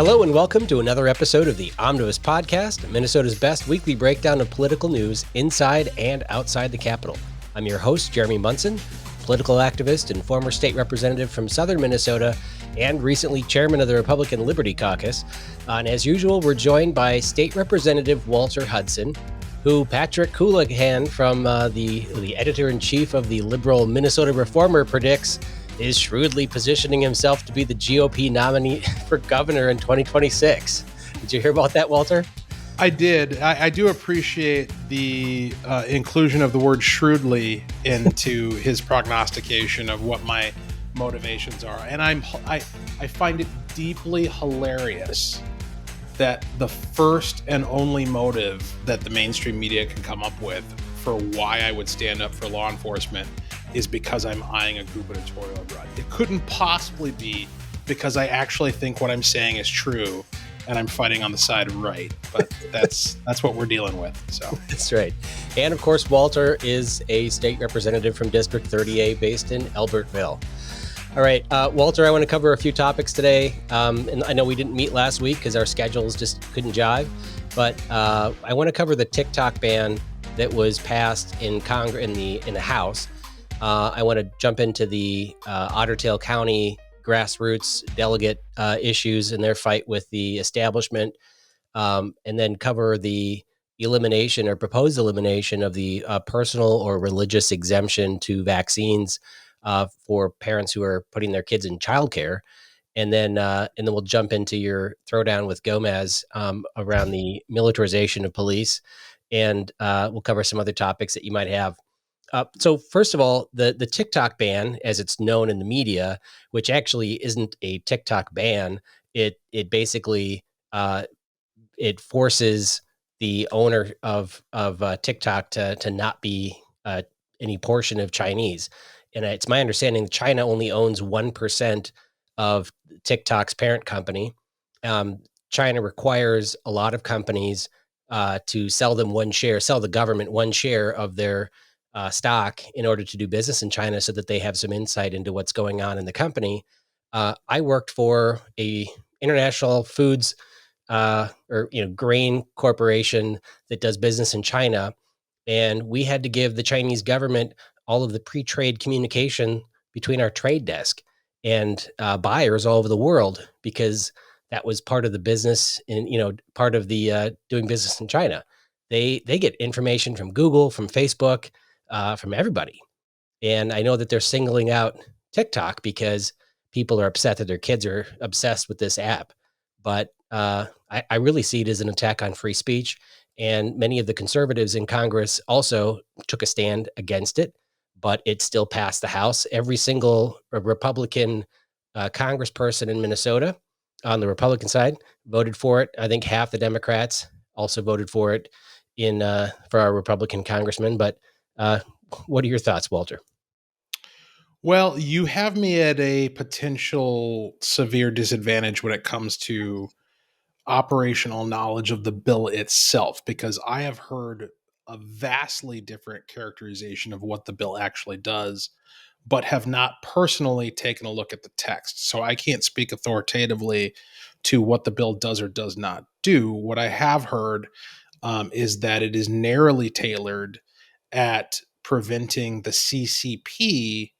Hello and welcome to another episode of the Omnibus Podcast, Minnesota's best weekly breakdown of political news inside and outside the Capitol. I'm your host, Jeremy Munson, political activist and former state representative from southern Minnesota, and recently chairman of the Republican Liberty Caucus. And as usual, we're joined by State Representative Walter Hudson, who Patrick Houlihan from the editor-in-chief of the liberal Minnesota Reformer predicts is shrewdly positioning himself to be the GOP nominee for governor in 2026. Did you hear about that, Walter? I did. I do appreciate the inclusion of the word shrewdly into his prognostication of what my motivations are. And I find it deeply hilarious that the first and only motive that the mainstream media can come up with for why I would stand up for law enforcement is because I'm eyeing a gubernatorial run. It couldn't possibly be because I actually think what I'm saying is true and I'm fighting on the side of right. But that's what we're dealing with. So that's right. And of course, Walter is a state representative from District 30A based in Albertville. All right, Walter, I want to cover a few topics today. And I know we didn't meet last week because our schedules just couldn't jive. But I want to cover the TikTok ban that was passed in Congress in the House. I want to jump into the Otter Tail County grassroots delegate issues and their fight with the establishment, and then cover the elimination or proposed elimination of the personal or religious exemption to vaccines for parents who are putting their kids in childcare. And then we'll jump into your throwdown with Gomez around the militarization of police, and we'll cover some other topics that you might have. So first of all, the TikTok ban, as it's known in the media, which actually isn't a TikTok ban, it basically it forces the owner of TikTok to not be any portion of Chinese. And it's my understanding that China only owns 1% of TikTok's parent company. China requires a lot of companies to sell the government one share of their stock in order to do business in China so that they have some insight into what's going on in the company. I worked for a international foods grain corporation that does business in China. And we had to give the Chinese government all of the pre-trade communication between our trade desk and buyers all over the world, because that was part of the business and, part of the doing business in China. They get information from Google, from Facebook, from everybody. And I know that they're singling out TikTok because people are upset that their kids are obsessed with this app. But I really see it as an attack on free speech. And many of the conservatives in Congress also took a stand against it, but it still passed the House. Every single Republican congressperson in Minnesota on the Republican side voted for it. I think half the Democrats also voted for it for our Republican congressman. But what are your thoughts, Walter? Well, you have me at a potential severe disadvantage when it comes to operational knowledge of the bill itself, because I have heard a vastly different characterization of what the bill actually does, but have not personally taken a look at the text. So I can't speak authoritatively to what the bill does or does not do. What I have heard is that it is narrowly tailored at preventing the CCP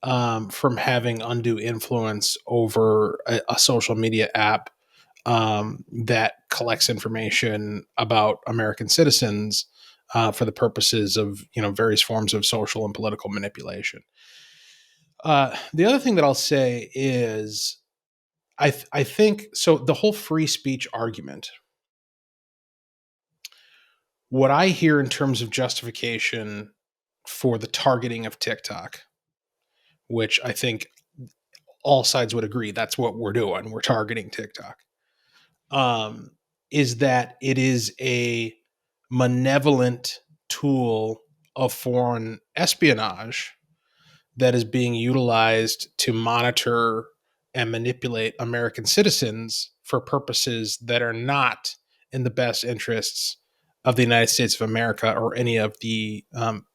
from having undue influence over a social media app that collects information about American citizens for the purposes of various forms of social and political manipulation. The other thing that I'll say is I think so. The whole free speech argument, what I hear in terms of justification for the targeting of TikTok, which I think all sides would agree that's what we're doing. We're targeting TikTok. Is that it is a malevolent tool of foreign espionage that is being utilized to monitor and manipulate American citizens for purposes that are not in the best interests of the United States of America or any of the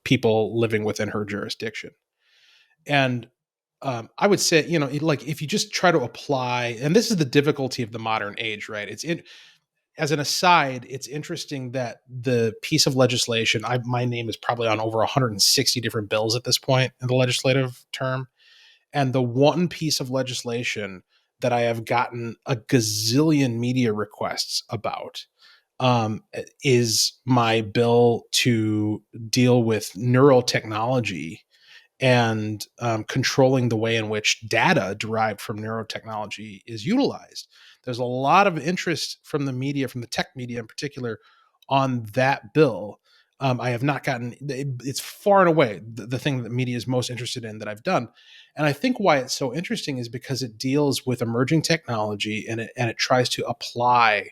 people living within her jurisdiction. And I would say, like if you just try to apply, and this is the difficulty of the modern age, right? As an aside, it's interesting that the piece of legislation, my name is probably on over 160 different bills at this point in the legislative term. And the one piece of legislation that I have gotten a gazillion media requests about is my bill to deal with neurotechnology and controlling the way in which data derived from neurotechnology is utilized. There's a lot of interest from the media, from the tech media in particular, on that bill. I have not gotten, it's far and away the thing that media is most interested in that I've done. And I think why it's so interesting is because it deals with emerging technology, and it tries to apply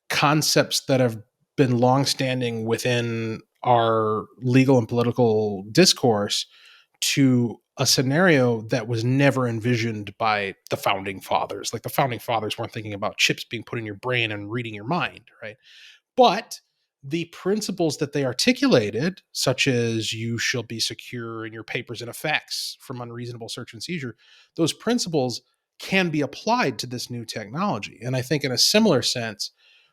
concepts that have been longstanding within our legal and political discourse to a scenario that was never envisioned by the founding fathers. Like the founding fathers weren't thinking about chips being put in your brain and reading your mind, right? But the principles that they articulated, such as you shall be secure in your papers and effects from unreasonable search and seizure, those principles can be applied to this new technology. And I think, in a similar sense,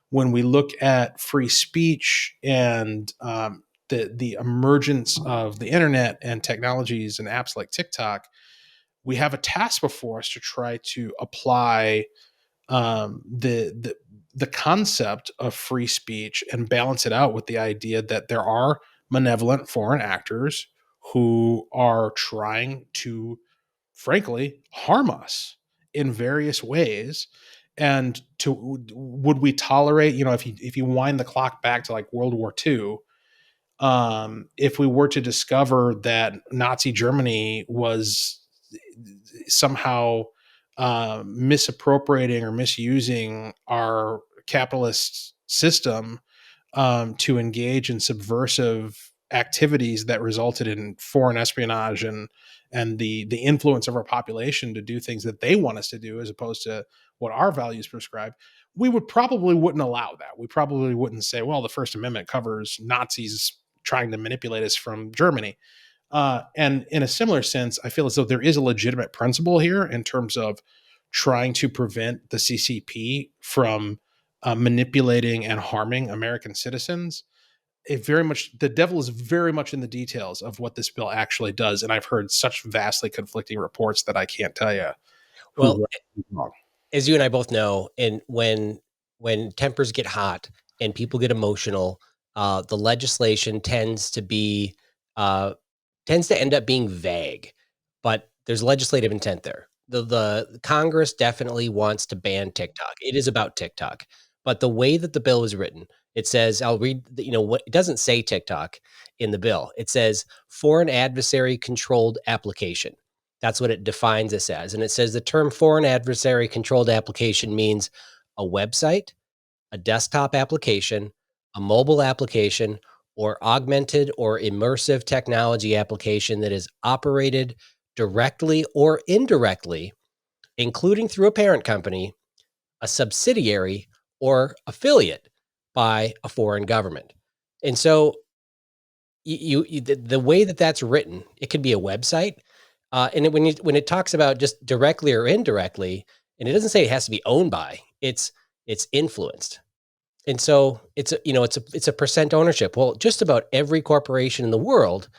when we look at free speech and the emergence of the internet and technologies and apps like TikTok, we have a task before us to try to apply the concept of free speech and balance it out with the idea that there are malevolent foreign actors who are trying to, frankly, harm us in various ways. And would we tolerate, if you wind the clock back to like World War II, if we were to discover that Nazi Germany was somehow misappropriating or misusing our capitalist system to engage in subversive activities that resulted in foreign espionage and the influence of our population to do things that they want us to do as opposed to what our values prescribe, we wouldn't allow that. We probably wouldn't say, well, the First Amendment covers Nazis trying to manipulate us from Germany. And in a similar sense, I feel as though there is a legitimate principle here in terms of trying to prevent the CCP from manipulating and harming American citizens. The devil is very much in the details of what this bill actually does, and I've heard such vastly conflicting reports that I can't tell you who's Well, right and who's wrong. as you and I both know, and when tempers get hot and people get emotional, the legislation uh, tends to end up being vague, but there's legislative intent there. The Congress definitely wants to ban TikTok. It is about TikTok, but the way that the bill is written, it says, I'll read, what it doesn't say TikTok in the bill. It says foreign adversary controlled application. That's what it defines this as. And it says the term foreign adversary controlled application means a website, a desktop application, a mobile application, or augmented or immersive technology application that is operated directly or indirectly, including through a parent company, a subsidiary, or affiliate by a foreign government. And so the way that that's written, it could be a website, and when it talks about just directly or indirectly, and it doesn't say it has to be owned by, it's influenced. And so it's a percent ownership. Well, just about every corporation in the world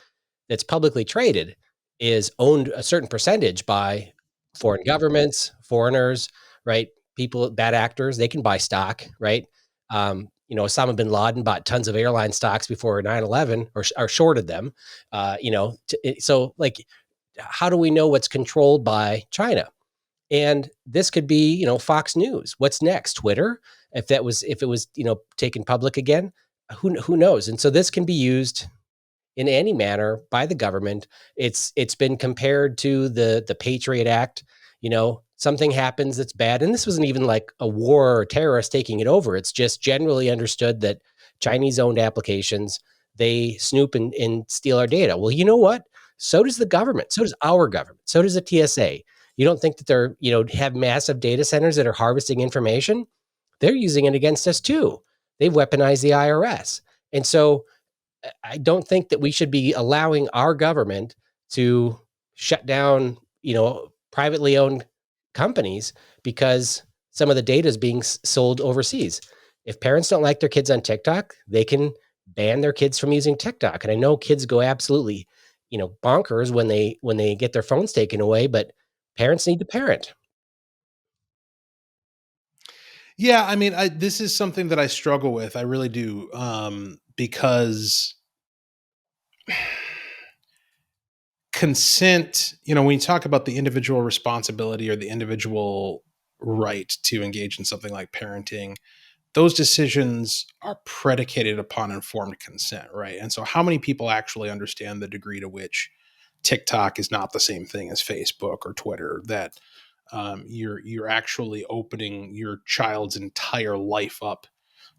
that's publicly traded is owned a certain percentage by foreign governments, foreigners, right? People, bad actors, they can buy stock, right? Osama bin Laden bought tons of airline stocks before 9/11 or shorted them. So like, how do we know what's controlled by China? And this could be, Fox News. What's next? Twitter? If it was, taken public again, who knows? And so this can be used in any manner by the government. It's been compared to the Patriot Act. Something happens that's bad, and this wasn't even like a war or terrorists taking it over. It's just generally understood that Chinese owned applications, they snoop and steal our data. Well, you know what? So does the government. So does our government. So does the TSA. You don't think that they're, have massive data centers that are harvesting information? They're using it against us too. They've weaponized the IRS. And so I don't think that we should be allowing our government to shut down, privately owned companies because some of the data is being sold overseas. If parents don't like their kids on TikTok, they can ban their kids from using TikTok. And I know kids go absolutely, bonkers when they get their phones taken away, but parents need to parent. Yeah, I mean, this is something that I struggle with. I really do, because consent. When you talk about the individual responsibility or the individual right to engage in something like parenting, those decisions are predicated upon informed consent, right? And so, how many people actually understand the degree to which TikTok is not the same thing as Facebook or Twitter? That you're actually opening your child's entire life up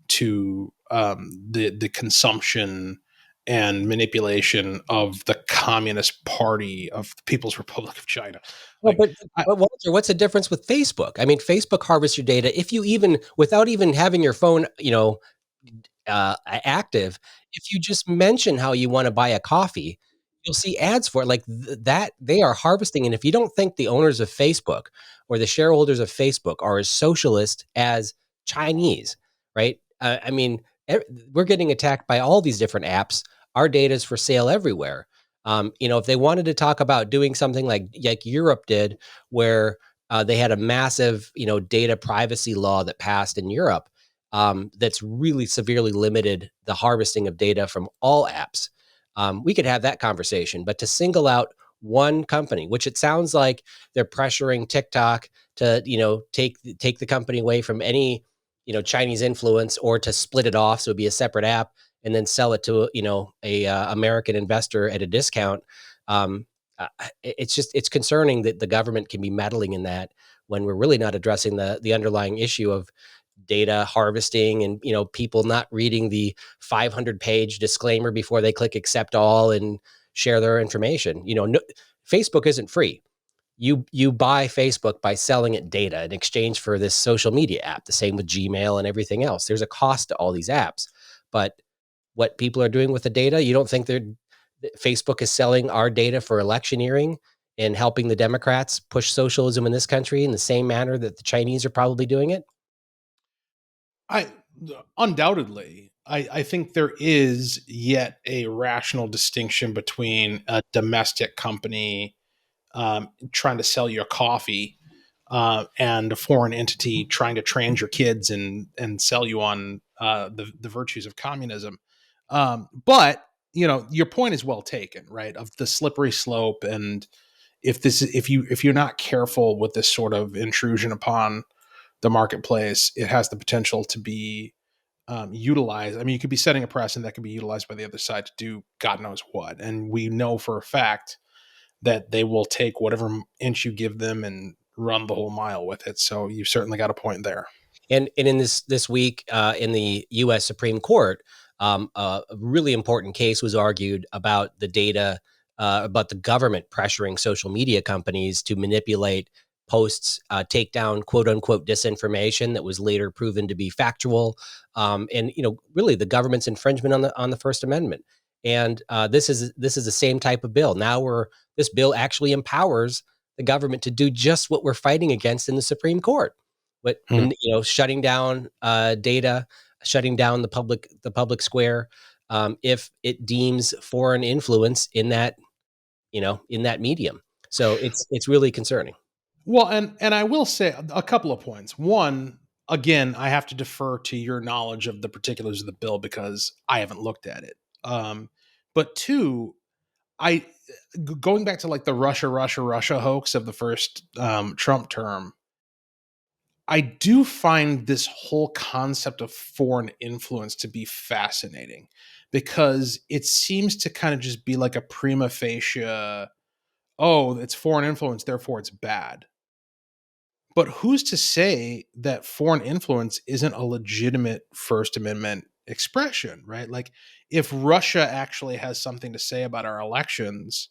to the consumption and manipulation of the Communist Party of the People's Republic of China. Well, Like, but I, but Walter, what's the difference with Facebook? I mean, Facebook harvests your data if you even without even having your phone, active, if you just mention how you wanna buy a coffee, you'll see ads for it, like, that they are harvesting, and if you don't think the owners of Facebook or the shareholders of Facebook are as socialist as Chinese, right? I mean, ev we're getting attacked by all these different apps. Our data is for sale everywhere. If they wanted to talk about doing something like Europe did, where, they had a massive, data privacy law that passed in Europe, that's really severely limited the harvesting of data from all apps. We could have that conversation, but to single out one company, which it sounds like they're pressuring TikTok to, take the company away from any, Chinese influence or to split it off so it'd be a separate app and then sell it to, a American investor at a discount. Um, it's concerning that the government can be meddling in that when we're really not addressing the underlying issue of data harvesting and people not reading the 500-page disclaimer before they click accept all and share their information. No, Facebook isn't free. You buy Facebook by selling it data in exchange for this social media app. The same with Gmail and everything else. There's a cost to all these apps, but what people are doing with the data, you don't think Facebook is selling our data for electioneering and helping the Democrats push socialism in this country in the same manner that the Chinese are probably doing it? I undoubtedly, I think there is yet a rational distinction between a domestic company trying to sell you a coffee and a foreign entity trying to train your kids and sell you on the virtues of communism. But your point is well taken, right? Of the slippery slope, and if you're not careful with this sort of intrusion upon the marketplace, it has the potential to be utilized. I mean, you could be setting a precedent that could be utilized by the other side to do God knows what. And we know for a fact that they will take whatever inch you give them and run the whole mile with it. So you've certainly got a point there. And in this week in the U.S. Supreme Court, a really important case was argued about the data about the government pressuring social media companies to manipulate posts, take down quote unquote disinformation that was later proven to be factual, and really the government's infringement on the First Amendment. And this is the same type of bill. Now this bill actually empowers the government to do just what we're fighting against in the Supreme Court, but Hmm. shutting down data, shutting down the public square, if it deems foreign influence in that medium. So it's really concerning. Well, and I will say a couple of points. One, again, I have to defer to your knowledge of the particulars of the bill because I haven't looked at it. But two, I going back to like the Russia hoax of the first Trump term, I do find this whole concept of foreign influence to be fascinating because it seems to kind of just be like a prima facie, oh, it's foreign influence, therefore it's bad. But who's to say that foreign influence isn't a legitimate First Amendment expression, right? Like, if Russia actually has something to say about our elections,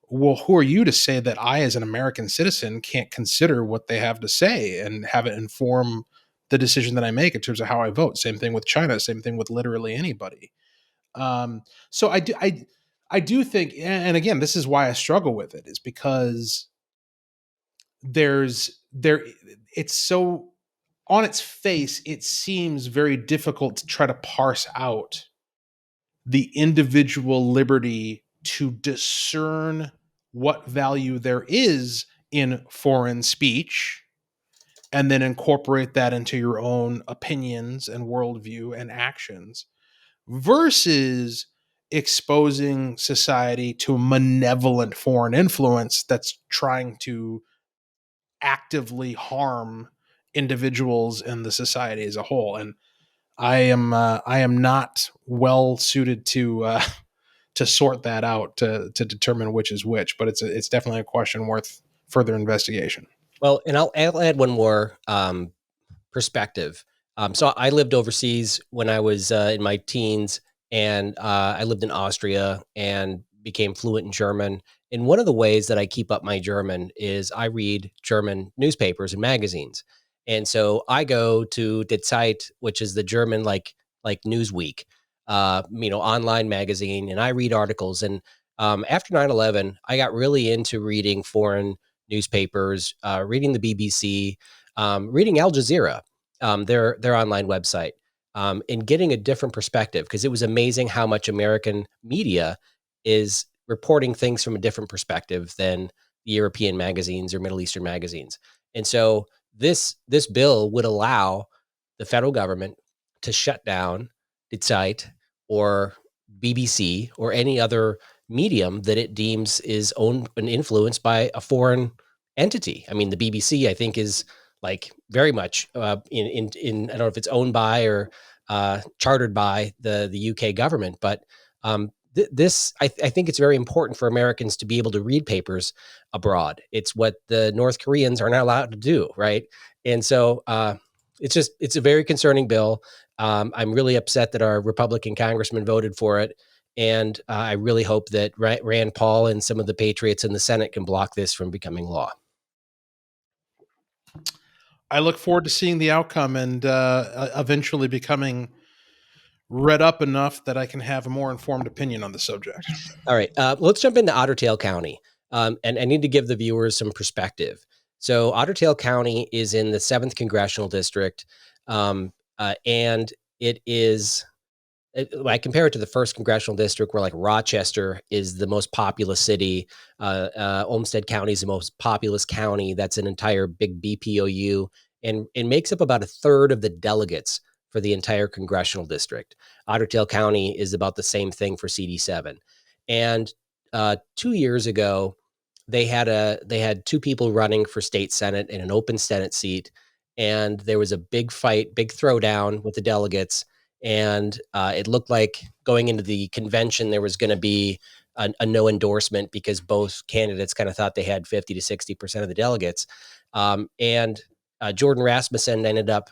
well, who are you to say that I, as an American citizen, can't consider what they have to say and have it inform the decision that I make in terms of how I vote? Same thing with China. Same thing with literally anybody. So I do think, and again, this is why I struggle with it, is because there it's so, on its face it seems very difficult to try to parse out the individual liberty to discern what value there is in foreign speech and then incorporate that into your own opinions and worldview and actions versus exposing society to malevolent foreign influence that's trying to actively harm individuals and the society as a whole. And I am not well suited to sort that out to determine which is which, but it's definitely a question worth further investigation. Well, and I'll add one more perspective. So I lived overseas when I was in my teens, and I lived in Austria and became fluent in German. And one of the ways that I keep up my German is I read German newspapers and magazines. And so I go to Die Zeit, which is the German like Newsweek, online magazine, and I read articles. And after 9/11, I got really into reading foreign newspapers, reading the BBC, reading Al Jazeera, their online website, and getting a different perspective, because it was amazing how much American media is reporting things from a different perspective than the European magazines or Middle Eastern magazines. And so this bill would allow the federal government to shut down the site or BBC or any other medium that it deems is owned and influenced by a foreign entity. I mean, the BBC, I think, is like very much in I don't know if it's owned by or chartered by the UK government, but I think it's very important for Americans to be able to read papers abroad. It's what the North Koreans are not allowed to do, right? And so it's a very concerning bill. I'm really upset that our Republican congressman voted for it. And I really hope that Rand Paul and some of the patriots in the Senate can block this from becoming law. I look forward to seeing the outcome and eventually becoming read up enough that I can have a more informed opinion on the subject. All right, let's jump into Otter Tail County. And I need to give the viewers some perspective. So Otter Tail County is in the 7th Congressional District, and it is I compare it to the 1st Congressional District, where like Rochester is the most populous city. Olmsted County is the most populous county. That's an entire big BPOU, and it makes up about a third of the delegates for the entire congressional district. Otter Tail County is about the same thing for CD7. And 2 years ago, they had two people running for state senate in an open senate seat, and there was a big fight, big throwdown with the delegates. And it looked like going into the convention there was going to be a no endorsement, because both candidates kind of thought they had 50 to 60% of the delegates. And Jordan Rasmussen ended up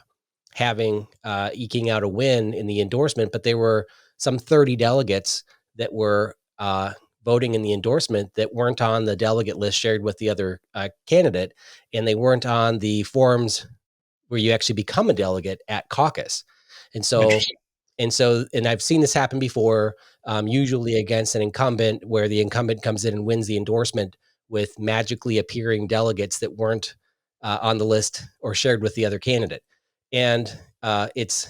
eking out a win in the endorsement, but there were some 30 delegates that were voting in the endorsement that weren't on the delegate list shared with the other candidate, and they weren't on the forms where you actually become a delegate at caucus. And so and I've seen this happen before, usually against an incumbent, where the incumbent comes in and wins the endorsement with magically appearing delegates that weren't on the list or shared with the other candidate. And it's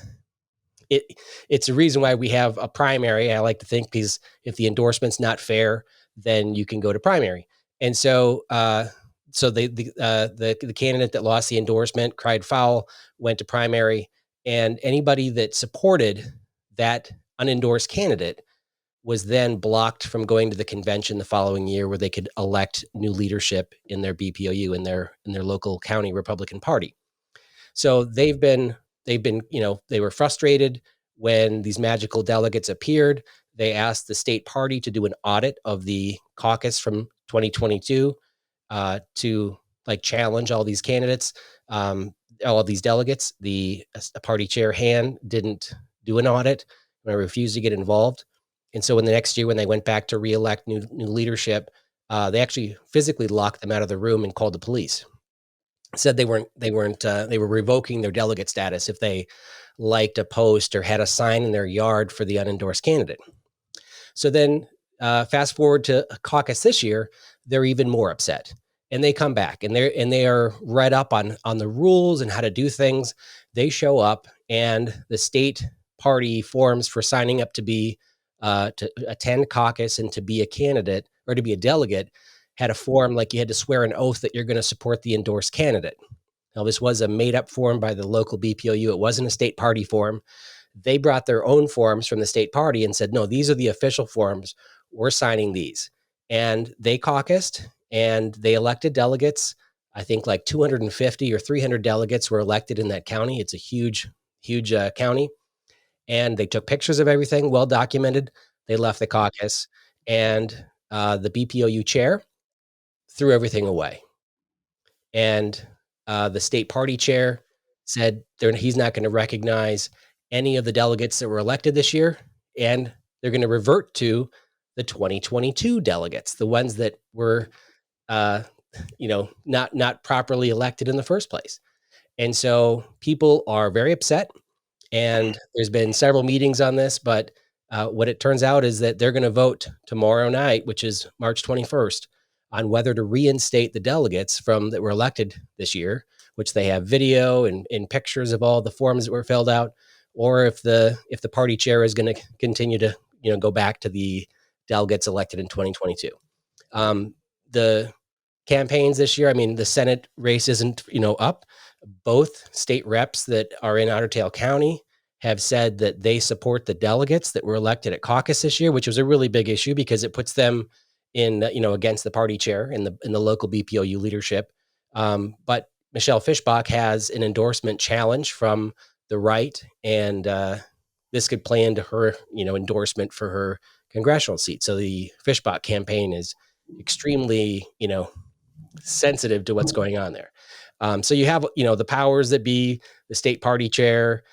a reason why we have a primary, I like to think, because if the endorsement's not fair, then you can go to primary. And so the candidate that lost the endorsement cried foul, went to primary, and anybody that supported that unendorsed candidate was then blocked from going to the convention the following year, where they could elect new leadership in their BPOU, in their local county Republican Party. So they were frustrated when these magical delegates appeared. They asked the state party to do an audit of the caucus from 2022 to challenge all these candidates, all of these delegates. The party chair Han didn't do an audit and refused to get involved. And so in the next year, when they went back to reelect new leadership, they actually physically locked them out of the room and called the police. Said they were revoking their delegate status if they liked a post or had a sign in their yard for the unendorsed candidate. So then Fast forward to a caucus this year, they're even more upset, and they come back and they are read up on the rules and how to do things. They show up, and the state party forms for signing up to attend caucus and to be a candidate or to be a delegate had a form like you had to swear an oath that you're going to support the endorsed candidate. Now, this was a made up form by the local BPOU. It wasn't a state party form. They brought their own forms from the state party and said, no, these are the official forms. We're signing these. And they caucused and they elected delegates. I think like 250 or 300 delegates were elected in that county. It's a huge, huge county. And they took pictures of everything, well documented. They left the caucus, and the BPOU chair threw everything away. And the state party chair said he's not going to recognize any of the delegates that were elected this year, and they're going to revert to the 2022 delegates, the ones that were, not properly elected in the first place. And so people are very upset. And there's been several meetings on this, but what it turns out is that they're going to vote tomorrow night, which is March 21st, on whether to reinstate the delegates that were elected this year, which they have video and pictures of all the forms that were filled out, or if the party chair is going to continue to go back to the delegates elected in 2022. The campaigns this year, I mean, the Senate race isn't up. Both state reps that are in Otter Tail County have said that they support the delegates that were elected at caucus this year, which was a really big issue because it puts them in, against the party chair in the local BPOU leadership. But Michelle Fischbach has an endorsement challenge from the right, and this could play into her, endorsement for her congressional seat. So the Fischbach campaign is extremely, sensitive to what's going on there. So you have, the powers that be, the state party chair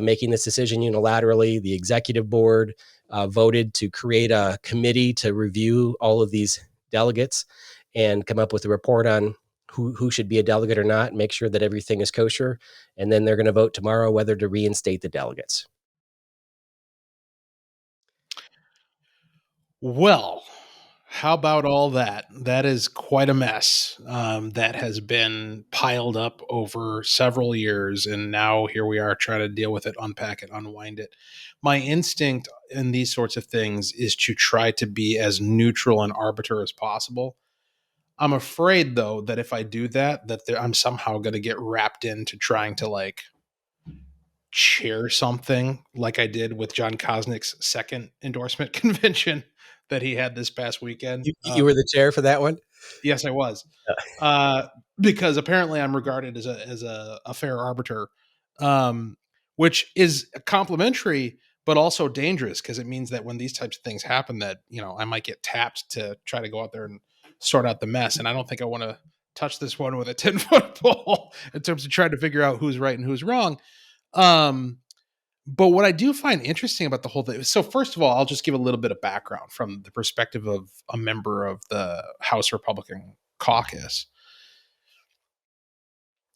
making this decision unilaterally. The executive board voted to create a committee to review all of these delegates and come up with a report on who should be a delegate or not, make sure that everything is kosher. And then they're going to vote tomorrow whether to reinstate the delegates. Well, how about all that? That is quite a mess that has been piled up over several years. And now here we are trying to deal with it, unpack it, unwind it. My instinct in these sorts of things is to try to be as neutral and arbiter as possible. I'm afraid, though, that if I do that, I'm somehow going to get wrapped into trying to chair something like I did with John Kosnick's second endorsement convention that he had this past weekend. You were the chair for that one? Yes, I was. Because apparently I'm regarded as a fair arbiter, which is complimentary, but also dangerous because it means that when these types of things happen, that I might get tapped to try to go out there and sort out the mess. And I don't think I want to touch this one with a 10-foot pole in terms of trying to figure out who's right and who's wrong. But what I do find interesting about the whole thing, so first of all, I'll just give a little bit of background from the perspective of a member of the House Republican caucus.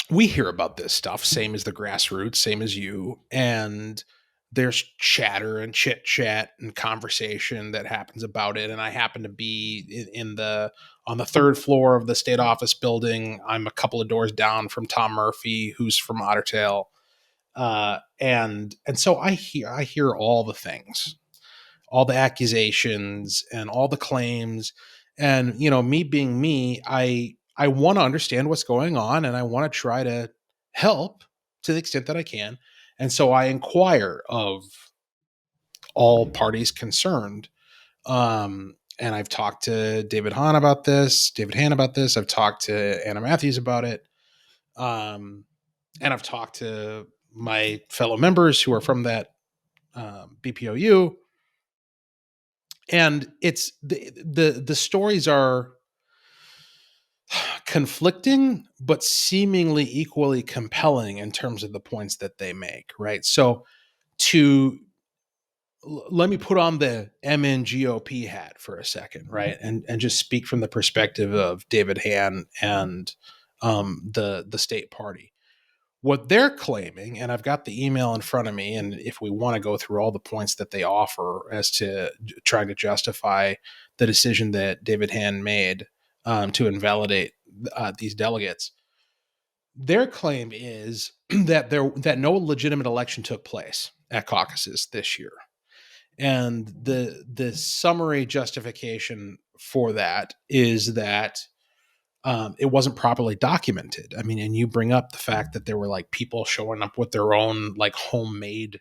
We hear about this stuff, same as the grassroots, same as you, and there's chatter and chit chat and conversation that happens about it. And I happen to be on the third floor of the state office building. I'm a couple of doors down from Tom Murphy, who's from Otter Tail. And so I hear all the things, all the accusations and all the claims. And, me being me, I want to understand what's going on, and I want to try to help to the extent that I can. And so I inquire of all parties concerned. And I've talked to David Hahn about this. I've talked to Anna Matthews about it. And I've talked to my fellow members who are from that BPOU. And it's the stories are conflicting, but seemingly equally compelling in terms of the points that they make, right? So let me put on the MNGOP hat for a second, right? And just speak from the perspective of David Hahn and the state party. What they're claiming, and I've got the email in front of me, and if we want to go through all the points that they offer as to trying to justify the decision that David Hand made to invalidate these delegates. Their claim is that no legitimate election took place at caucuses this year, and the summary justification for that is that it wasn't properly documented. I mean, and you bring up the fact that there were like people showing up with their own like homemade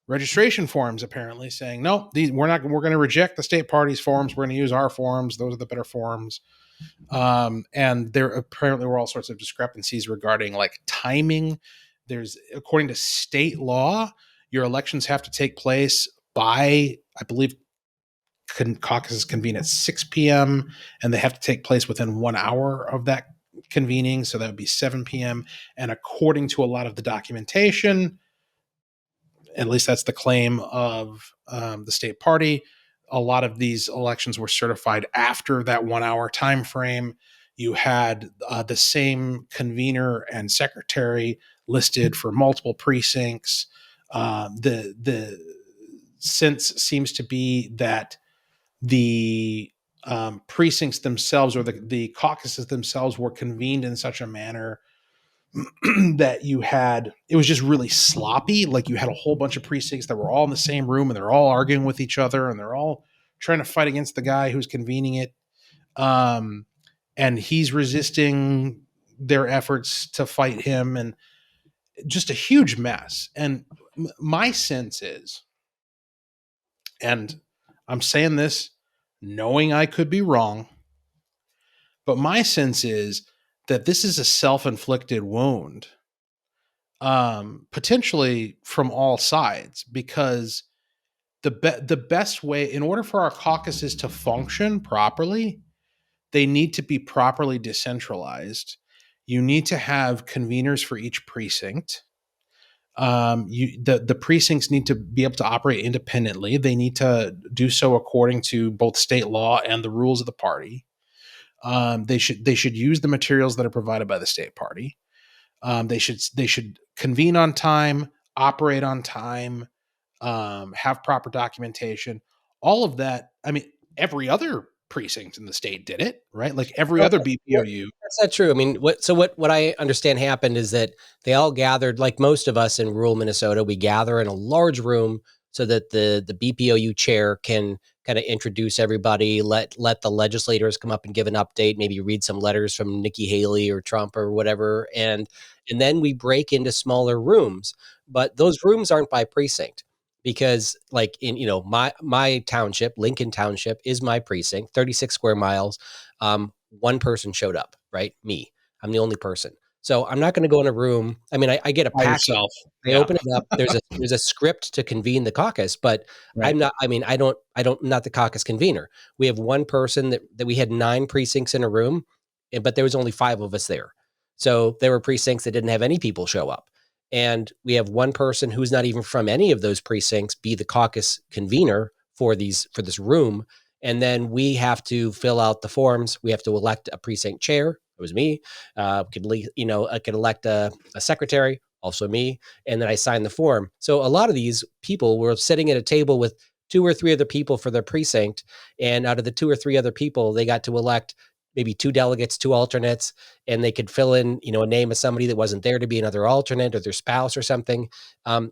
registration forms, apparently saying, no, we're going to reject the state party's forms. We're going to use our forms. Those are the better forms. And there apparently were all sorts of discrepancies regarding like timing. According to state law, your elections have to take place by, I believe, caucuses convene at 6 p.m. and they have to take place within 1 hour of that convening. So that would be 7 p.m. And according to a lot of the documentation, at least that's the claim of the state party, a lot of these elections were certified after that 1 hour time frame. You had the same convener and secretary listed for multiple precincts. The sense seems to be that the precincts themselves or the caucuses themselves were convened in such a manner that it was just really sloppy. Like you had a whole bunch of precincts that were all in the same room and they're all arguing with each other and they're all trying to fight against the guy who's convening it. And he's resisting their efforts to fight him, and just a huge mess. And my sense is, and I'm saying this knowing I could be wrong, but my sense is that this is a self-inflicted wound, potentially from all sides, because the best way, in order for our caucuses to function properly, they need to be properly decentralized. You need to have conveners for each precinct. The precincts need to be able to operate independently. They need to do so according to both state law and the rules of the party. They should use the materials that are provided by the state party. They should convene on time, operate on time, have proper documentation. All of that. I mean, every other precinct in the state did it, right? Like every No, other BPOU. that's not true. I mean, what I understand happened is that they all gathered, like most of us in rural Minnesota, we gather in a large room so that the BPOU chair can kind of introduce everybody, let the legislators come up and give an update, maybe read some letters from Nikki Haley or Trump or whatever, and then we break into smaller rooms. But those rooms aren't by precinct, because like in my township, Lincoln Township, is my precinct, 36 square miles. One person showed up, right? Me. I'm the only person. So I'm not going to go in a room. I mean, I get a By packet. yourself. I Yeah. open it up. There's a script to convene the caucus, but Right. I'm not. I mean, not the caucus convener. We have one person that we had 9 precincts in a room, but there was only 5 of us there. So there were precincts that didn't have any people show up, and we have one person who's not even from any of those precincts be the caucus convener for this room. And then we have to fill out the forms. We have to elect a precinct chair. It was me. I could elect a secretary, also me, and then I signed the form. So a lot of these people were sitting at a table with 2 or 3 other people for their precinct, and out of the 2 or 3 other people, they got to elect maybe 2 delegates, 2 alternates, and they could fill in, a name of somebody that wasn't there to be another alternate or their spouse or something.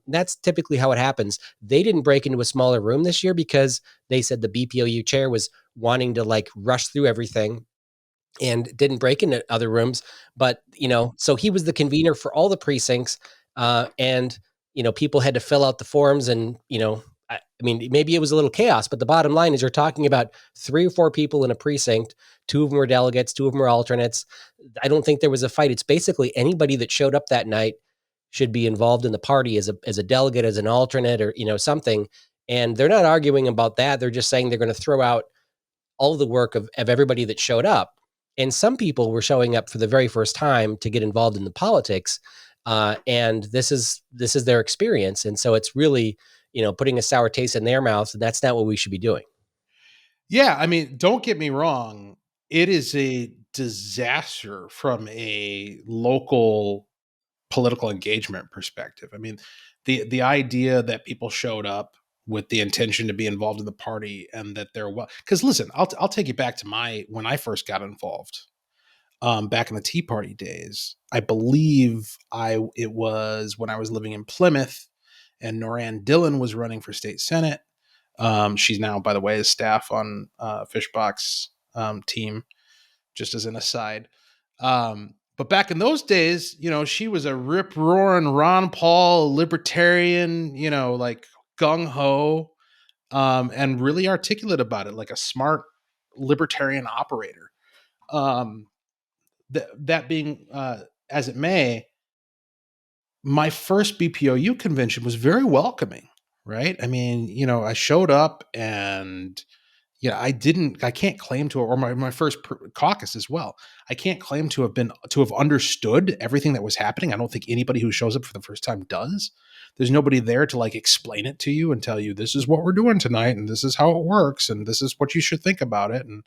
That's typically how it happens. They didn't break into a smaller room this year because they said the BPOU chair was wanting to like rush through everything and didn't break into other rooms. But, so he was the convener for all the precincts. And, people had to fill out the forms and, I mean, maybe it was a little chaos, but the bottom line is you're talking about 3 or 4 people in a precinct. 2 of them were delegates, 2 of them were alternates. I don't think there was a fight. It's basically anybody that showed up that night should be involved in the party as a delegate, as an alternate, or, something. And they're not arguing about that. They're just saying they're going to throw out all the work of everybody that showed up. And some people were showing up for the very first time to get involved in the politics. And this is their experience. And so it's really, putting a sour taste in their mouth. That's not what we should be doing. Yeah, I mean, don't get me wrong. It is a disaster from a local political engagement perspective. I mean, the idea that people showed up with the intention to be involved in the party, and that they're well. Because listen, I'll take you back to when I first got involved, back in the Tea Party days. I believe it was when I was living in Plymouth, and Noran Dillon was running for state senate. She's now, by the way, is staff on Fishbach's team, just as an aside. But back in those days, she was a rip roaring Ron Paul libertarian, like gung ho, and really articulate about it, like a smart libertarian operator. Um, that being as it may, my first BPOU convention was very welcoming, right? I mean, I showed up, and I can't claim to, or my first caucus as well. I can't claim to have understood everything that was happening. I don't think anybody who shows up for the first time does. There's nobody there to like explain it to you and tell you this is what we're doing tonight, and this is how it works, and this is what you should think about it. And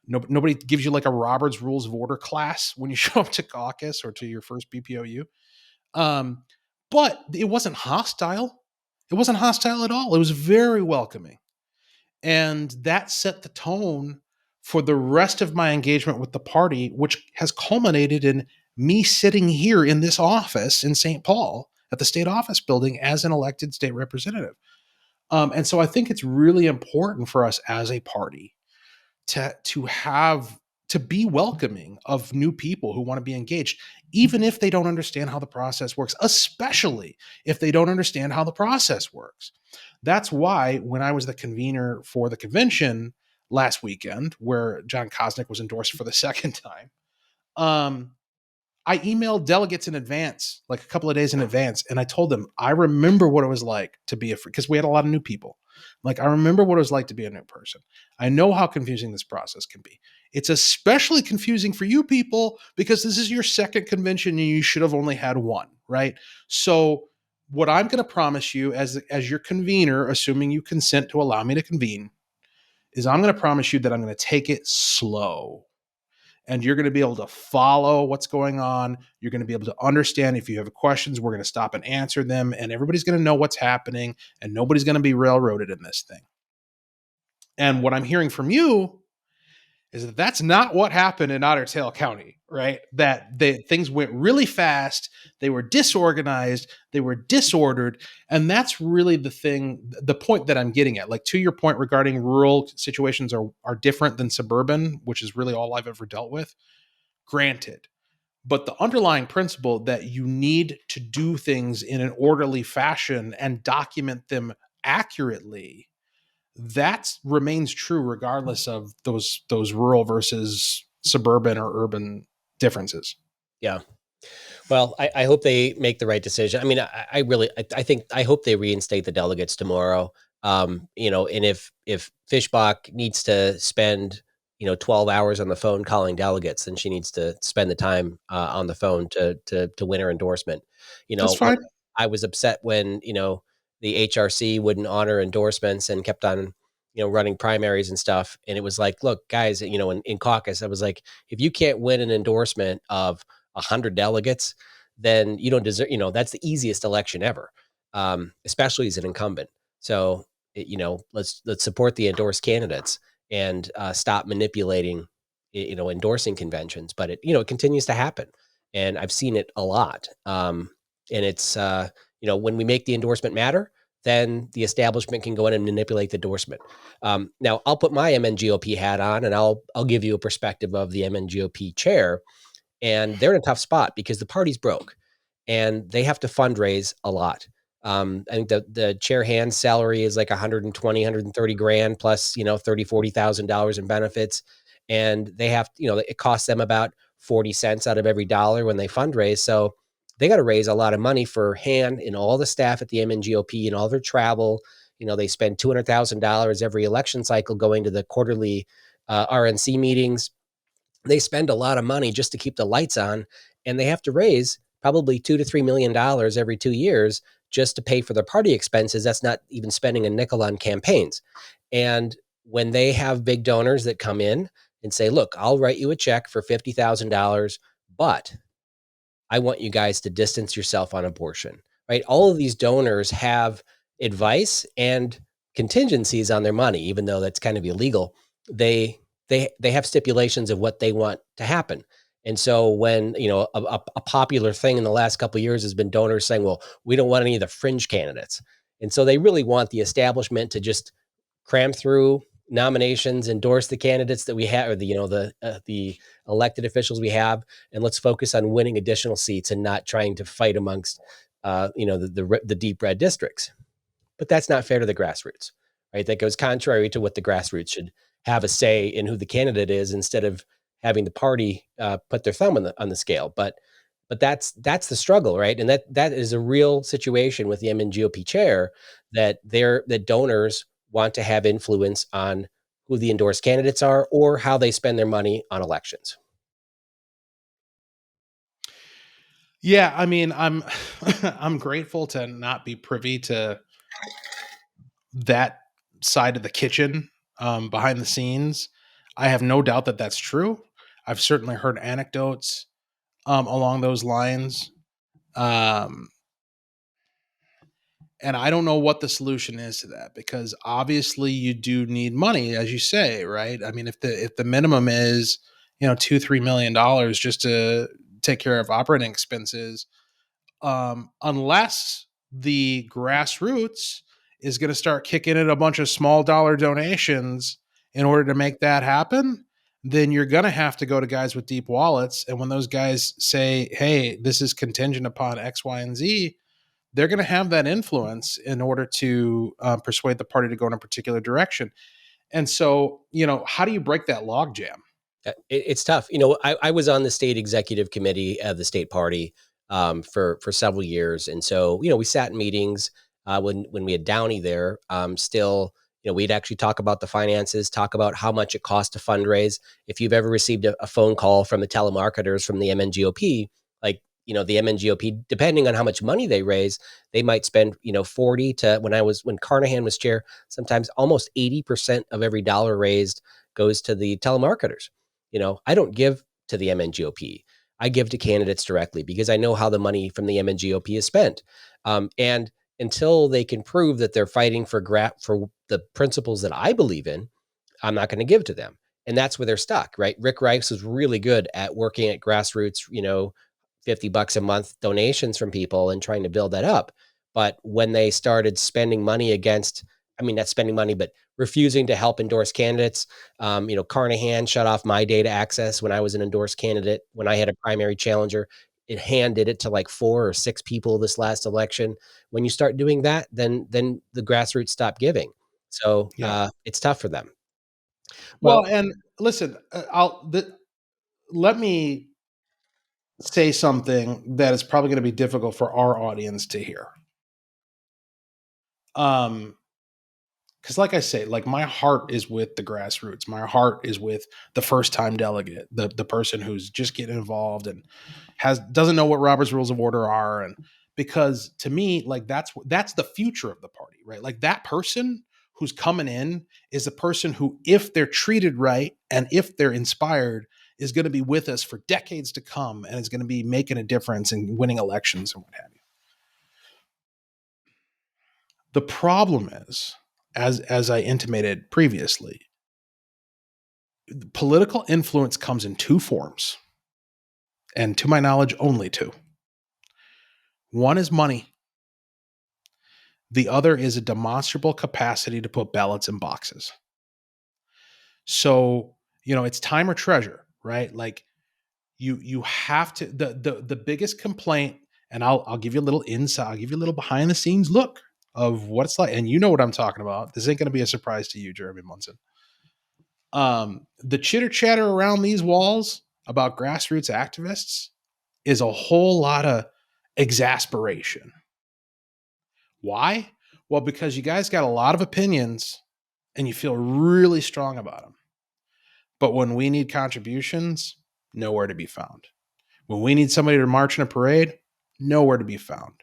nobody gives you like a Robert's Rules of Order class when you show up to caucus or to your first BPOU. But it wasn't hostile. It wasn't hostile at all. It was very welcoming. And that set the tone for the rest of my engagement with the party, which has culminated in me sitting here in this office in St. Paul at the state office building as an elected state representative. And so I think it's really important for us as a party to be welcoming of new people who want to be engaged, even if they don't understand how the process works, especially if they don't understand how the process works. That's why when I was the convener for the convention last weekend, where John Kosnick was endorsed for the second time, I emailed delegates in advance, like a couple of days in advance, and I told them, I remember what it was like to be because we had a lot of new people. Like, I remember what it was like to be a new person. I know how confusing this process can be. It's especially confusing for you people because this is your second convention and you should have only had one, right? So what I'm going to promise you as your convener, assuming you consent to allow me to convene, is I'm going to promise you that I'm going to take it slow. And you're going to be able to follow what's going on. You're going to be able to understand if you have questions, we're going to stop and answer them. And everybody's going to know what's happening, and nobody's going to be railroaded in this thing. And what I'm hearing from you is that that's not what happened in Otter Tail County, right? That things went really fast. They were disorganized. They were disordered. And that's really the point that I'm getting at. Like, to your point regarding rural situations are different than suburban, which is really all I've ever dealt with. Granted. But the underlying principle that you need to do things in an orderly fashion and document them accurately, that remains true regardless of those rural versus suburban or urban differences. Yeah. Well, I hope they make the right decision. I mean, I hope they reinstate the delegates tomorrow. And if Fishbach needs to spend 12 hours on the phone calling delegates, then she needs to spend the time on the phone to win her endorsement. That's fine. I was upset when the HRC wouldn't honor endorsements and kept on running primaries and stuff. And it was like, look, guys, in caucus, I was like, if you can't win an endorsement of 100 delegates, then you don't deserve, that's the easiest election ever, especially as an incumbent. So, let's support the endorsed candidates and stop manipulating, endorsing conventions. But it continues to happen. And I've seen it a lot. And it's, when we make the endorsement matter, then the establishment can go in and manipulate the endorsement. Now, I'll put my MNGOP hat on, and I'll give you a perspective of the MNGOP chair. And they're in a tough spot because the party's broke and they have to fundraise a lot. I think the chair hand's salary is like 120, 130 grand plus, $30,000-$40,000 in benefits. And they have, it costs them about 40 cents out of every dollar when they fundraise. So they got to raise a lot of money for hand and all the staff at the MNGOP and all their travel. They spend $200,000 every election cycle going to the quarterly RNC meetings. They spend a lot of money just to keep the lights on, and they have to raise probably $2 to $3 million every 2 years just to pay for their party expenses. That's not even spending a nickel on campaigns. And when they have big donors that come in and say, look, I'll write you a check for $50,000, but I want you guys to distance yourself on abortion, right? All of these donors have advice and contingencies on their money, even though that's kind of illegal. They they have stipulations of what they want to happen. And so when, a popular thing in the last couple of years has been donors saying, well, we don't want any of the fringe candidates. And so they really want the establishment to just cram through nominations, endorse the candidates that we have, or the elected officials we have, and let's focus on winning additional seats and not trying to fight amongst the deep red districts. But that's not fair to the grassroots, right? That goes contrary to what the grassroots should have a say in who the candidate is, instead of having the party put their thumb on the scale. But that's the struggle, right? And that is a real situation with the MNGOP chair, that donors want to have influence on who the endorsed candidates are or how they spend their money on elections. Yeah, I mean, I'm I'm grateful to not be privy to that side of the kitchen, behind the scenes. I have no doubt that that's true. I've certainly heard anecdotes along those lines. Um, and I don't know what the solution is to that, because obviously you do need money, as you say, right? I mean, if the minimum is, $2-3 million just to take care of operating expenses, unless the grassroots is going to start kicking in a bunch of small dollar donations in order to make that happen, then you're going to have to go to guys with deep wallets. And when those guys say, hey, this is contingent upon X, Y, and Z, they're going to have that influence in order to persuade the party to go in a particular direction. And so, how do you break that logjam? It's tough. I was on the state executive committee of the state party for several years, and so we sat in meetings when we had Downey there. Still, we'd actually talk about the finances, talk about how much it costs to fundraise. If you've ever received a phone call from the telemarketers from the MNGOP, like the MNGOP, depending on how much money they raise, they might spend 40 to when Carnahan was chair, sometimes almost 80% of every dollar raised goes to the telemarketers. I don't give to the MNGOP. I give to candidates directly because I know how the money from the MNGOP is spent. And until they can prove that they're fighting for the principles that I believe in, I'm not going to give to them. And that's where they're stuck, right? Rick Rice was really good at working at grassroots, $50 a month donations from people and trying to build that up. But when they started spending money not spending money, but refusing to help endorse candidates, Carnahan shut off my data access when I was an endorsed candidate. When I had a primary challenger, it handed it to like 4 or 6 people this last election. When you start doing that, then the grassroots stop giving. So Yeah. it's tough for them. Well, Well, and listen, let me say something that is probably going to be difficult for our audience to hear. Because like I say, like my heart is with the grassroots. My heart is with the first time delegate, the person who's just getting involved and doesn't know what Robert's Rules of Order are. And because to me, like that's the future of the party, right? Like that person who's coming in is the person who, if they're treated right and if they're inspired, is going to be with us for decades to come and is going to be making a difference and winning elections and what have you. The problem is, as I intimated previously, political influence comes in two forms, and to my knowledge, only two. One is money. The other is a demonstrable capacity to put ballots in boxes. So, it's time or treasure, right? Like you have to the biggest complaint, and I'll give you a little insight, I'll give you a little behind the scenes look of what it's like, and you know what I'm talking about. This ain't going to be a surprise to you, Jeremy Munson. The chitter chatter around these walls about grassroots activists is a whole lot of exasperation. Why? Well, because you guys got a lot of opinions and you feel really strong about them. But when we need contributions, nowhere to be found. When we need somebody to march in a parade, nowhere to be found.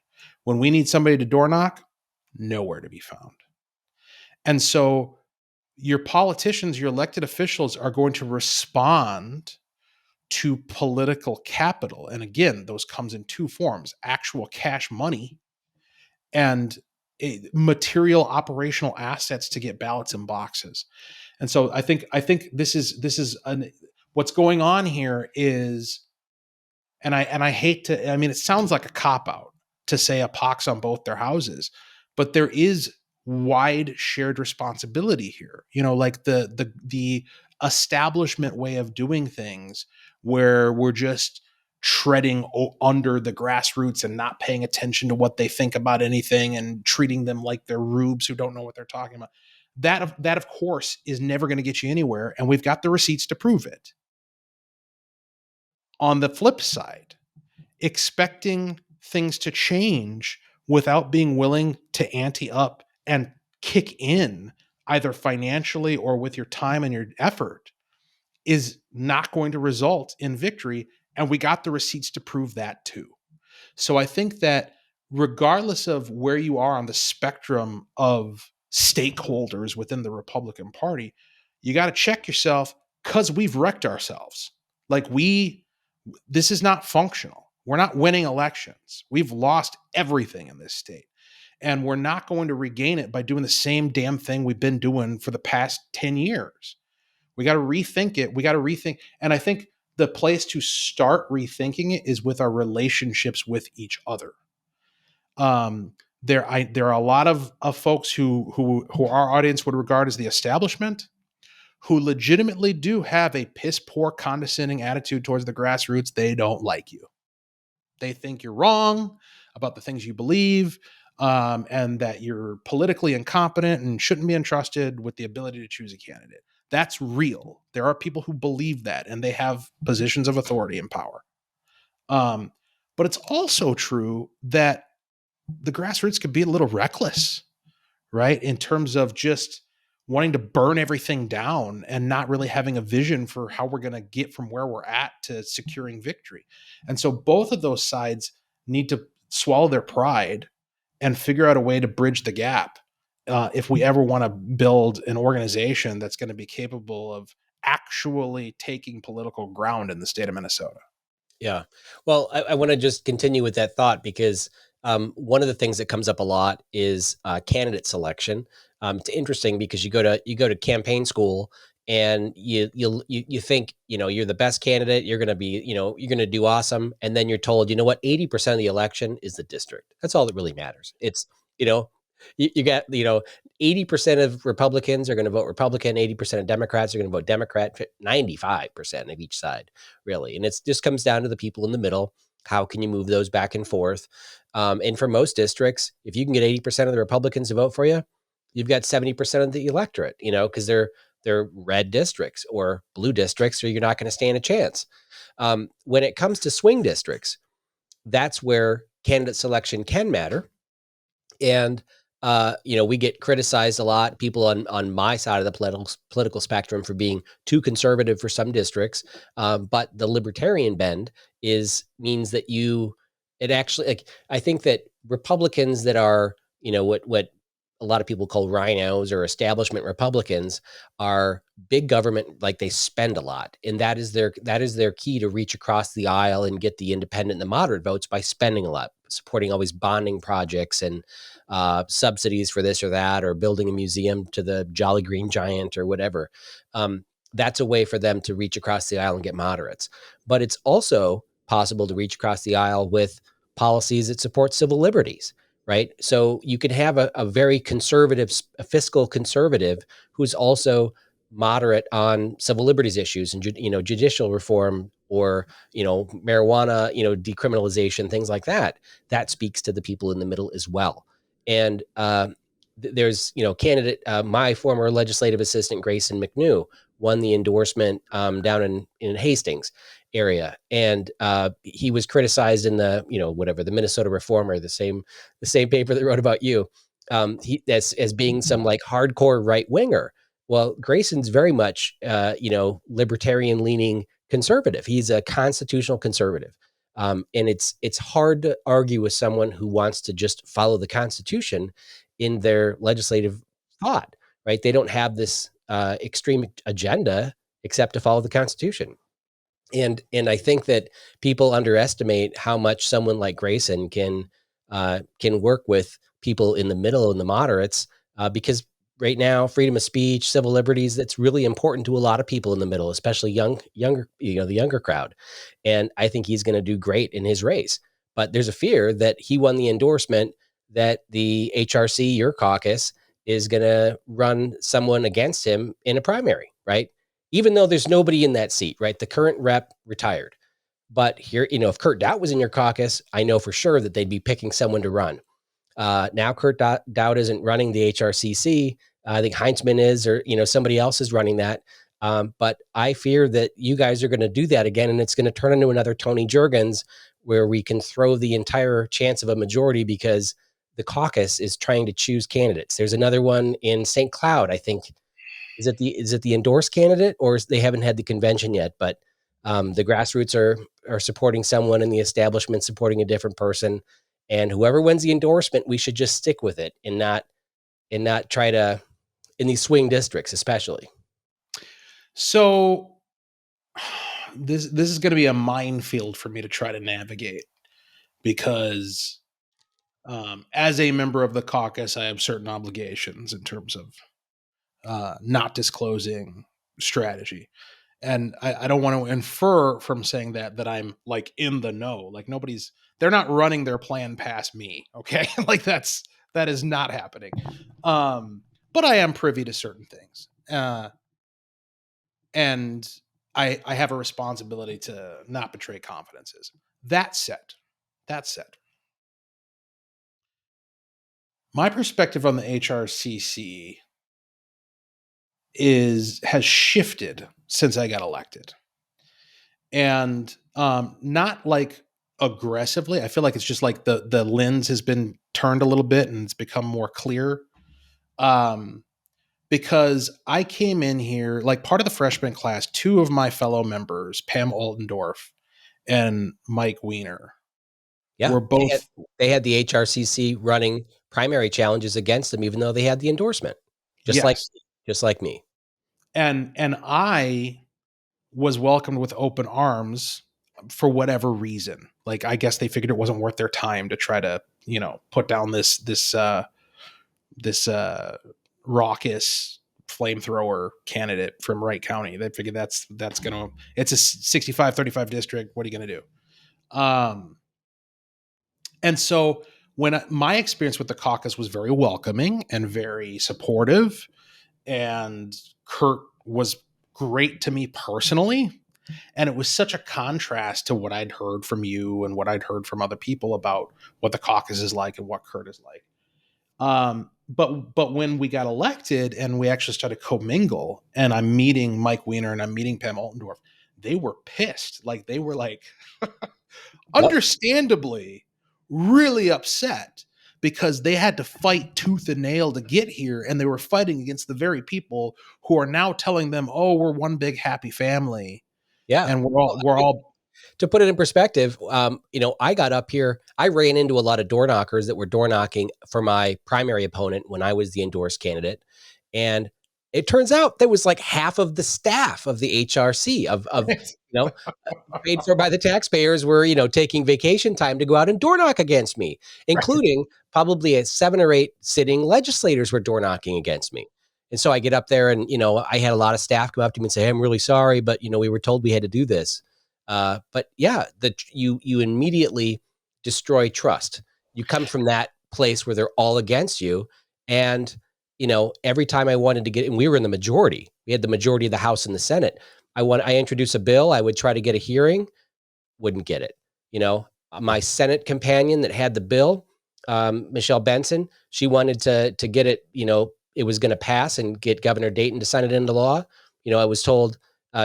When we need somebody to door knock, nowhere to be found. And so your politicians, your elected officials are going to respond to political capital. And again, those comes in two forms: actual cash money and material operational assets to get ballots in boxes. And so I think this is what's going on here is, and I hate to, I mean, it sounds like a cop out to say a pox on both their houses, but there is wide shared responsibility here. Like the establishment way of doing things, where we're just treading under the grassroots and not paying attention to what they think about anything and treating them like they're rubes who don't know what they're talking about. That of course is never going to get you anywhere, and we've got the receipts to prove it. On the flip side, expecting things to change without being willing to ante up and kick in, either financially or with your time and your effort, is not going to result in victory. And we got the receipts to prove that too. So I think that regardless of where you are on the spectrum of stakeholders within the Republican Party, you got to check yourself, because we've wrecked ourselves. Like, this is not functional. We're not winning elections. We've lost everything in this state. And we're not going to regain it by doing the same damn thing we've been doing for the past 10 years. We got to rethink it. We got to rethink. And I think the place to start rethinking it is with our relationships with each other. There are a lot of folks who our audience would regard as the establishment, who legitimately do have a piss poor, condescending attitude towards the grassroots. They don't like you. They think you're wrong about the things you believe, and that you're politically incompetent and shouldn't be entrusted with the ability to choose a candidate. That's real. There are people who believe that, and they have positions of authority and power. Um, but it's also true that the grassroots could be a little reckless, right? In terms of just wanting to burn everything down and not really having a vision for how we're going to get from where we're at to securing victory. And so both of those sides need to swallow their pride and figure out a way to bridge the gap, if we ever want to build an organization that's going to be capable of actually taking political ground in the state of Minnesota. Yeah. Well, I want to just continue with that thought, because one of the things that comes up a lot is candidate selection. It's interesting because you go to campaign school, and you think you're the best candidate. You're going to be you're going to do awesome, and then you're told, you know what, 80% of the election is the district. That's all that really matters. It's you know you got 80% of Republicans are going to vote Republican, 80% of Democrats are going to vote Democrat, 95% of each side, really. And it just comes down to the people in the middle. How can you move those back and forth? And for most districts, if you can get 80% of the Republicans to vote for you, you've got 70% of the electorate, because they're red districts or blue districts, or you're not going to stand a chance. When it comes to swing districts, that's where candidate selection can matter. And we get criticized a lot, people on my side of the political spectrum, for being too conservative for some districts. But the libertarian bend means that it actually, like, I think that Republicans that are, what a lot of people call rhinos or establishment Republicans, are big government, like they spend a lot. And that is their key to reach across the aisle and get the independent and the moderate votes, by spending a lot, supporting always bonding projects and subsidies for this or that, or building a museum to the Jolly Green Giant or whatever. That's a way for them to reach across the aisle and get moderates. But it's also possible to reach across the aisle with policies that support civil liberties, right? So you could have a very conservative, a fiscal conservative, who's also moderate on civil liberties issues and judicial reform, or marijuana, decriminalization, things like that. That speaks to the people in the middle as well. And there's candidate, my former legislative assistant Grayson McNew won the endorsement down in Hastings area, and he was criticized in the whatever, the Minnesota Reformer, the same paper that wrote about you, as being some like hardcore right winger. Well, Grayson's very much libertarian leaning conservative. He's a constitutional conservative. And it's hard to argue with someone who wants to just follow the Constitution in their legislative thought, right? They don't have this extreme agenda except to follow the Constitution. And I think that people underestimate how much someone like Grayson can work with people in the middle and the moderates, because right now, freedom of speech, civil liberties, that's really important to a lot of people in the middle, especially younger, the younger crowd. And I think he's going to do great in his race. But there's a fear that he won the endorsement, that the HRC, your caucus, is going to run someone against him in a primary, right? Even though there's nobody in that seat, right? The current rep retired. But here, if Kurt Doubt was in your caucus, I know for sure that they'd be picking someone to run. Now Kurt Doubt isn't running the HRCC. I think Heinzman is, or somebody else is running that. But I fear that you guys are going to do that again, and it's going to turn into another Tony Jurgens, where we can throw the entire chance of a majority because the caucus is trying to choose candidates. There's another one in St. Cloud, I think. Is it the endorsed candidate, or they haven't had the convention yet? But the grassroots are supporting someone, and the establishment supporting a different person. And whoever wins the endorsement, we should just stick with it and not try to, in these swing districts, especially. So this is going to be a minefield for me to try to navigate, because as a member of the caucus, I have certain obligations in terms of not disclosing strategy. And I don't want to infer from saying that I'm like in the know. Like they're not running their plan past me. Okay. Like that is not happening. But I am privy to certain things. And I have a responsibility to not betray confidences. That said, my perspective on the HRCC has shifted since I got elected. And not like aggressively. I feel like it's just like the lens has been turned a little bit and it's become more clear. Because I came in here like part of the freshman class, two of my fellow members, Pam Altendorf and Mike Weiner, Yeah, were both they had the HRCC running primary challenges against them, even though they had the endorsement, just like yes. just like me. And I was welcomed with open arms for whatever reason. Like I guess they figured it wasn't worth their time to try to, put down this raucous flamethrower candidate from Wright County. They figured that's gonna it's a 65-35 district. What are you gonna do? And so my experience with the caucus was very welcoming and very supportive, and Kurt was great to me personally. And it was such a contrast to what I'd heard from you and what I'd heard from other people about what the caucus is like and what Kurt is like. But when we got elected and we actually started commingle, and I'm meeting Mike Weiner and I'm meeting Pam Altendorf, they were pissed. Like they were like, Yep. understandably, really upset, because they had to fight tooth and nail to get here, and they were fighting against the very people who are now telling them, "Oh, we're one big happy family, Yeah. and we're all." To put it in perspective, I got up here, I ran into a lot of door knockers that were door knocking for my primary opponent when I was the endorsed candidate. And it turns out there was like half of the staff of the HRC you know, paid for by the taxpayers were, taking vacation time to go out and door knock against me, including probably 7 or 8 sitting legislators were door knocking against me. And so I get up there and, I had a lot of staff come up to me and say, hey, I'm really sorry, but, we were told we had to do this. But yeah, you immediately destroy trust. You come from that place where they're all against you. And, every time I wanted to get, and we were in the majority, we had the majority of the House and the Senate. I introduce a bill, I would try to get a hearing, wouldn't get it. My Senate companion that had the bill, Michelle Benson, she wanted to get it, it was going to pass and get Governor Dayton to sign it into law. I was told,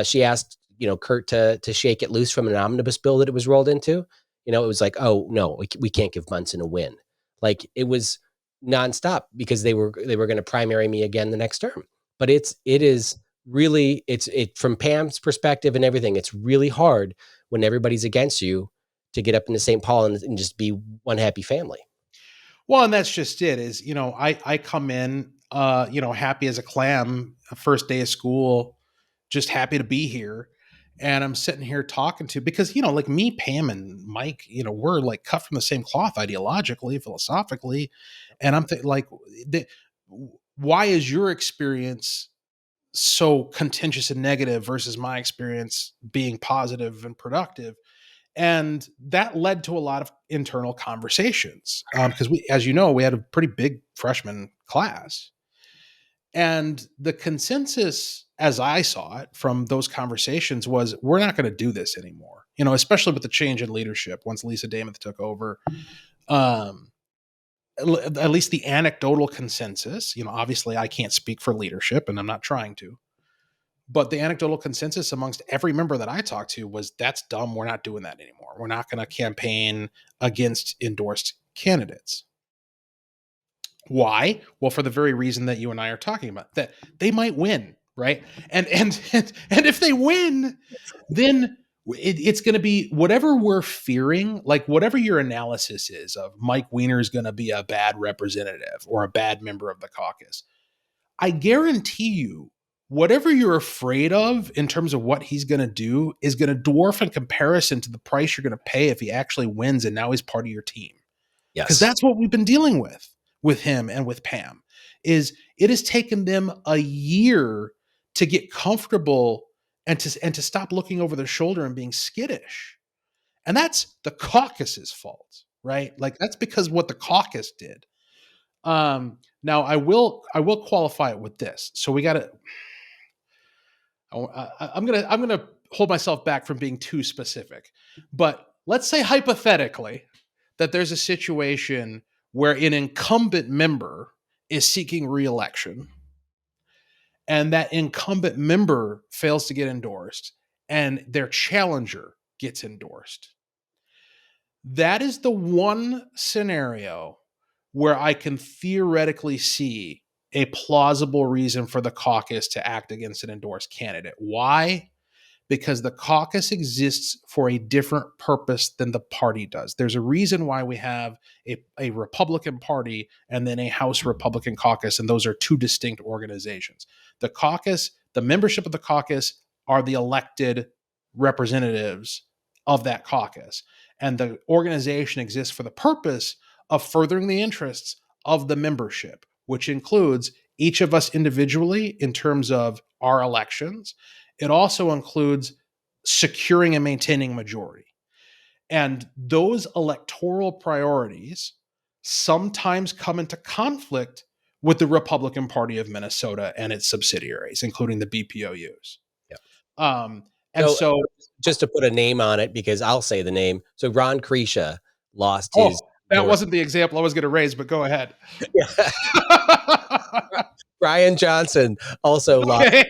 she asked, Kurt to shake it loose from an omnibus bill that it was rolled into. It was like, oh no, we can't give Munson a win. Like it was nonstop because they were going to primary me again the next term. But it is really, from Pam's perspective and everything, it's really hard when everybody's against you to get up into St. Paul and just be one happy family. Well, and that's just it. Is I come in, happy as a clam, first day of school, just happy to be here, And I'm sitting here talking to, because, like me, Pam, and Mike, we're like cut from the same cloth ideologically, philosophically. And I'm thinking, like, the, why is your experience so contentious and negative versus my experience being positive and productive? And that led to a lot of internal conversations, because we, as you know, we had a pretty big freshman class. And the consensus, as I saw it from those conversations, was we're not going to do this anymore. Especially with the change in leadership once Lisa Damath took over. Um, at least the anecdotal consensus, obviously I can't speak for leadership and I'm not trying to, but the anecdotal consensus amongst every member that I talked to was that's dumb. We're not doing that anymore. We're not going to campaign against endorsed candidates. Why? Well, for the very reason that you and I are talking about, that they might win, right? And if they win, then it's going to be whatever we're fearing, like whatever your analysis is of Mike Weiner is going to be a bad representative or a bad member of the caucus. I guarantee you, whatever you're afraid of in terms of what he's going to do is going to dwarf in comparison to the price you're going to pay if he actually wins and now he's part of your team. Because Yes. that's what we've been dealing with him and with Pam, is it has taken them a year to get comfortable and to stop looking over their shoulder and being skittish. And that's the caucus's fault, right? Like that's because what the caucus did. Now I will qualify it with this. So we got to. I'm gonna hold myself back from being too specific, but let's say hypothetically that there's a situation where an incumbent member is seeking reelection and that incumbent member fails to get endorsed and their challenger gets endorsed. That is the one scenario where I can theoretically see a plausible reason for the caucus to act against an endorsed candidate. Why? Because the caucus exists for a different purpose than the party does. There's a reason why we have a Republican Party and then a House Republican caucus, and those are two distinct organizations. The caucus, the membership of the caucus, are the elected representatives of that caucus. And the organization exists for the purpose of furthering the interests of the membership, which includes each of us individually in terms of our elections. It also includes securing and maintaining majority. And those electoral priorities sometimes come into conflict with the Republican Party of Minnesota and its subsidiaries, including the BPOUs. Yeah. Um, and So so, just to put a name on it, because I'll say the name. So Ron Krisha lost his oh, that endorsement. wasn't the example I was going to raise, but go ahead. Yeah. Brian Johnson also lost. Okay.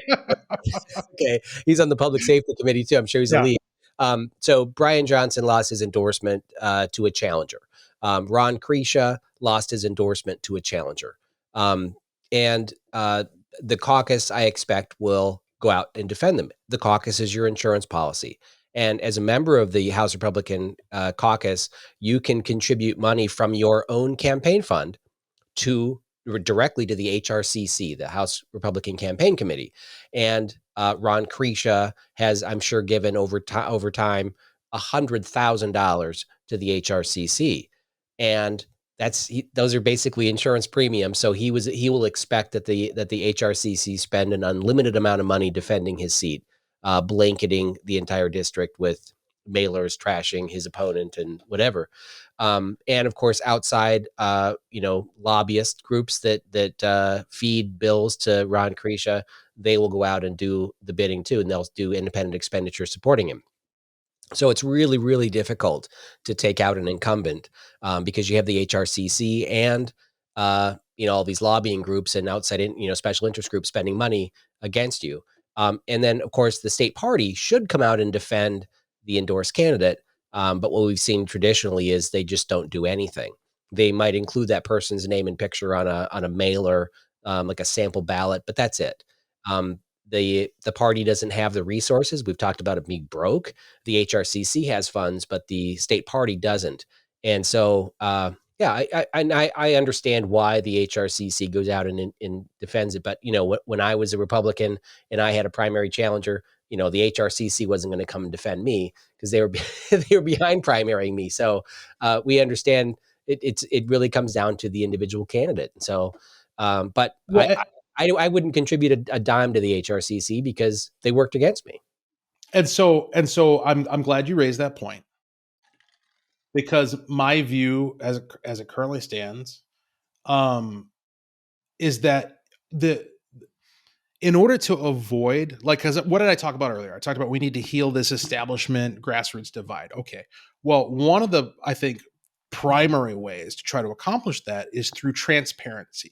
Okay. He's on the public safety committee too. I'm sure he's a Yeah. lead. So Brian Johnson lost his endorsement to a challenger. Ron Krisha lost his endorsement to a challenger. And the caucus, I expect, will go out and defend them. The caucus is your insurance policy. And as a member of the House Republican caucus, you can contribute money from your own campaign fund to directly to the HRCC, the House Republican Campaign Committee. And Ron Krisha has, I'm sure, given over time $100,000 to the HRCC, and those are basically insurance premiums. So he will expect that the HRCC spend an unlimited amount of money defending his seat, blanketing the entire district with mailers trashing his opponent and whatever. And of course, outside, lobbyist groups that feed bills to Ron Krisha, they will go out and do the bidding too, and they'll do independent expenditure supporting him. So it's really, really difficult to take out an incumbent because you have the HRCC and all these lobbying groups and outside special interest groups spending money against you. And then, of course, the state party should come out and defend the endorsed candidate. But what we've seen traditionally is they just don't do anything. They might include that person's name and picture on a mailer, like a sample ballot, but that's it. The party doesn't have the resources. We've talked about it being broke. The HRCC has funds, but the state party doesn't. And so, I understand why the HRCC goes out and defends it. But when I was a Republican and I had a primary challenger, the HRCC wasn't going to come and defend me because they were they were behind primarying me. So we understand it really comes down to the individual candidate. So, but Well, I wouldn't contribute a dime to the HRCC because they worked against me. and so I'm glad you raised that point, because my view as it currently stands, um, is that the in order to avoid, like, because what did I talk about earlier? I talked about we need to heal this establishment grassroots divide. Okay, well, one of the, I think, primary ways to try to accomplish that is through transparency,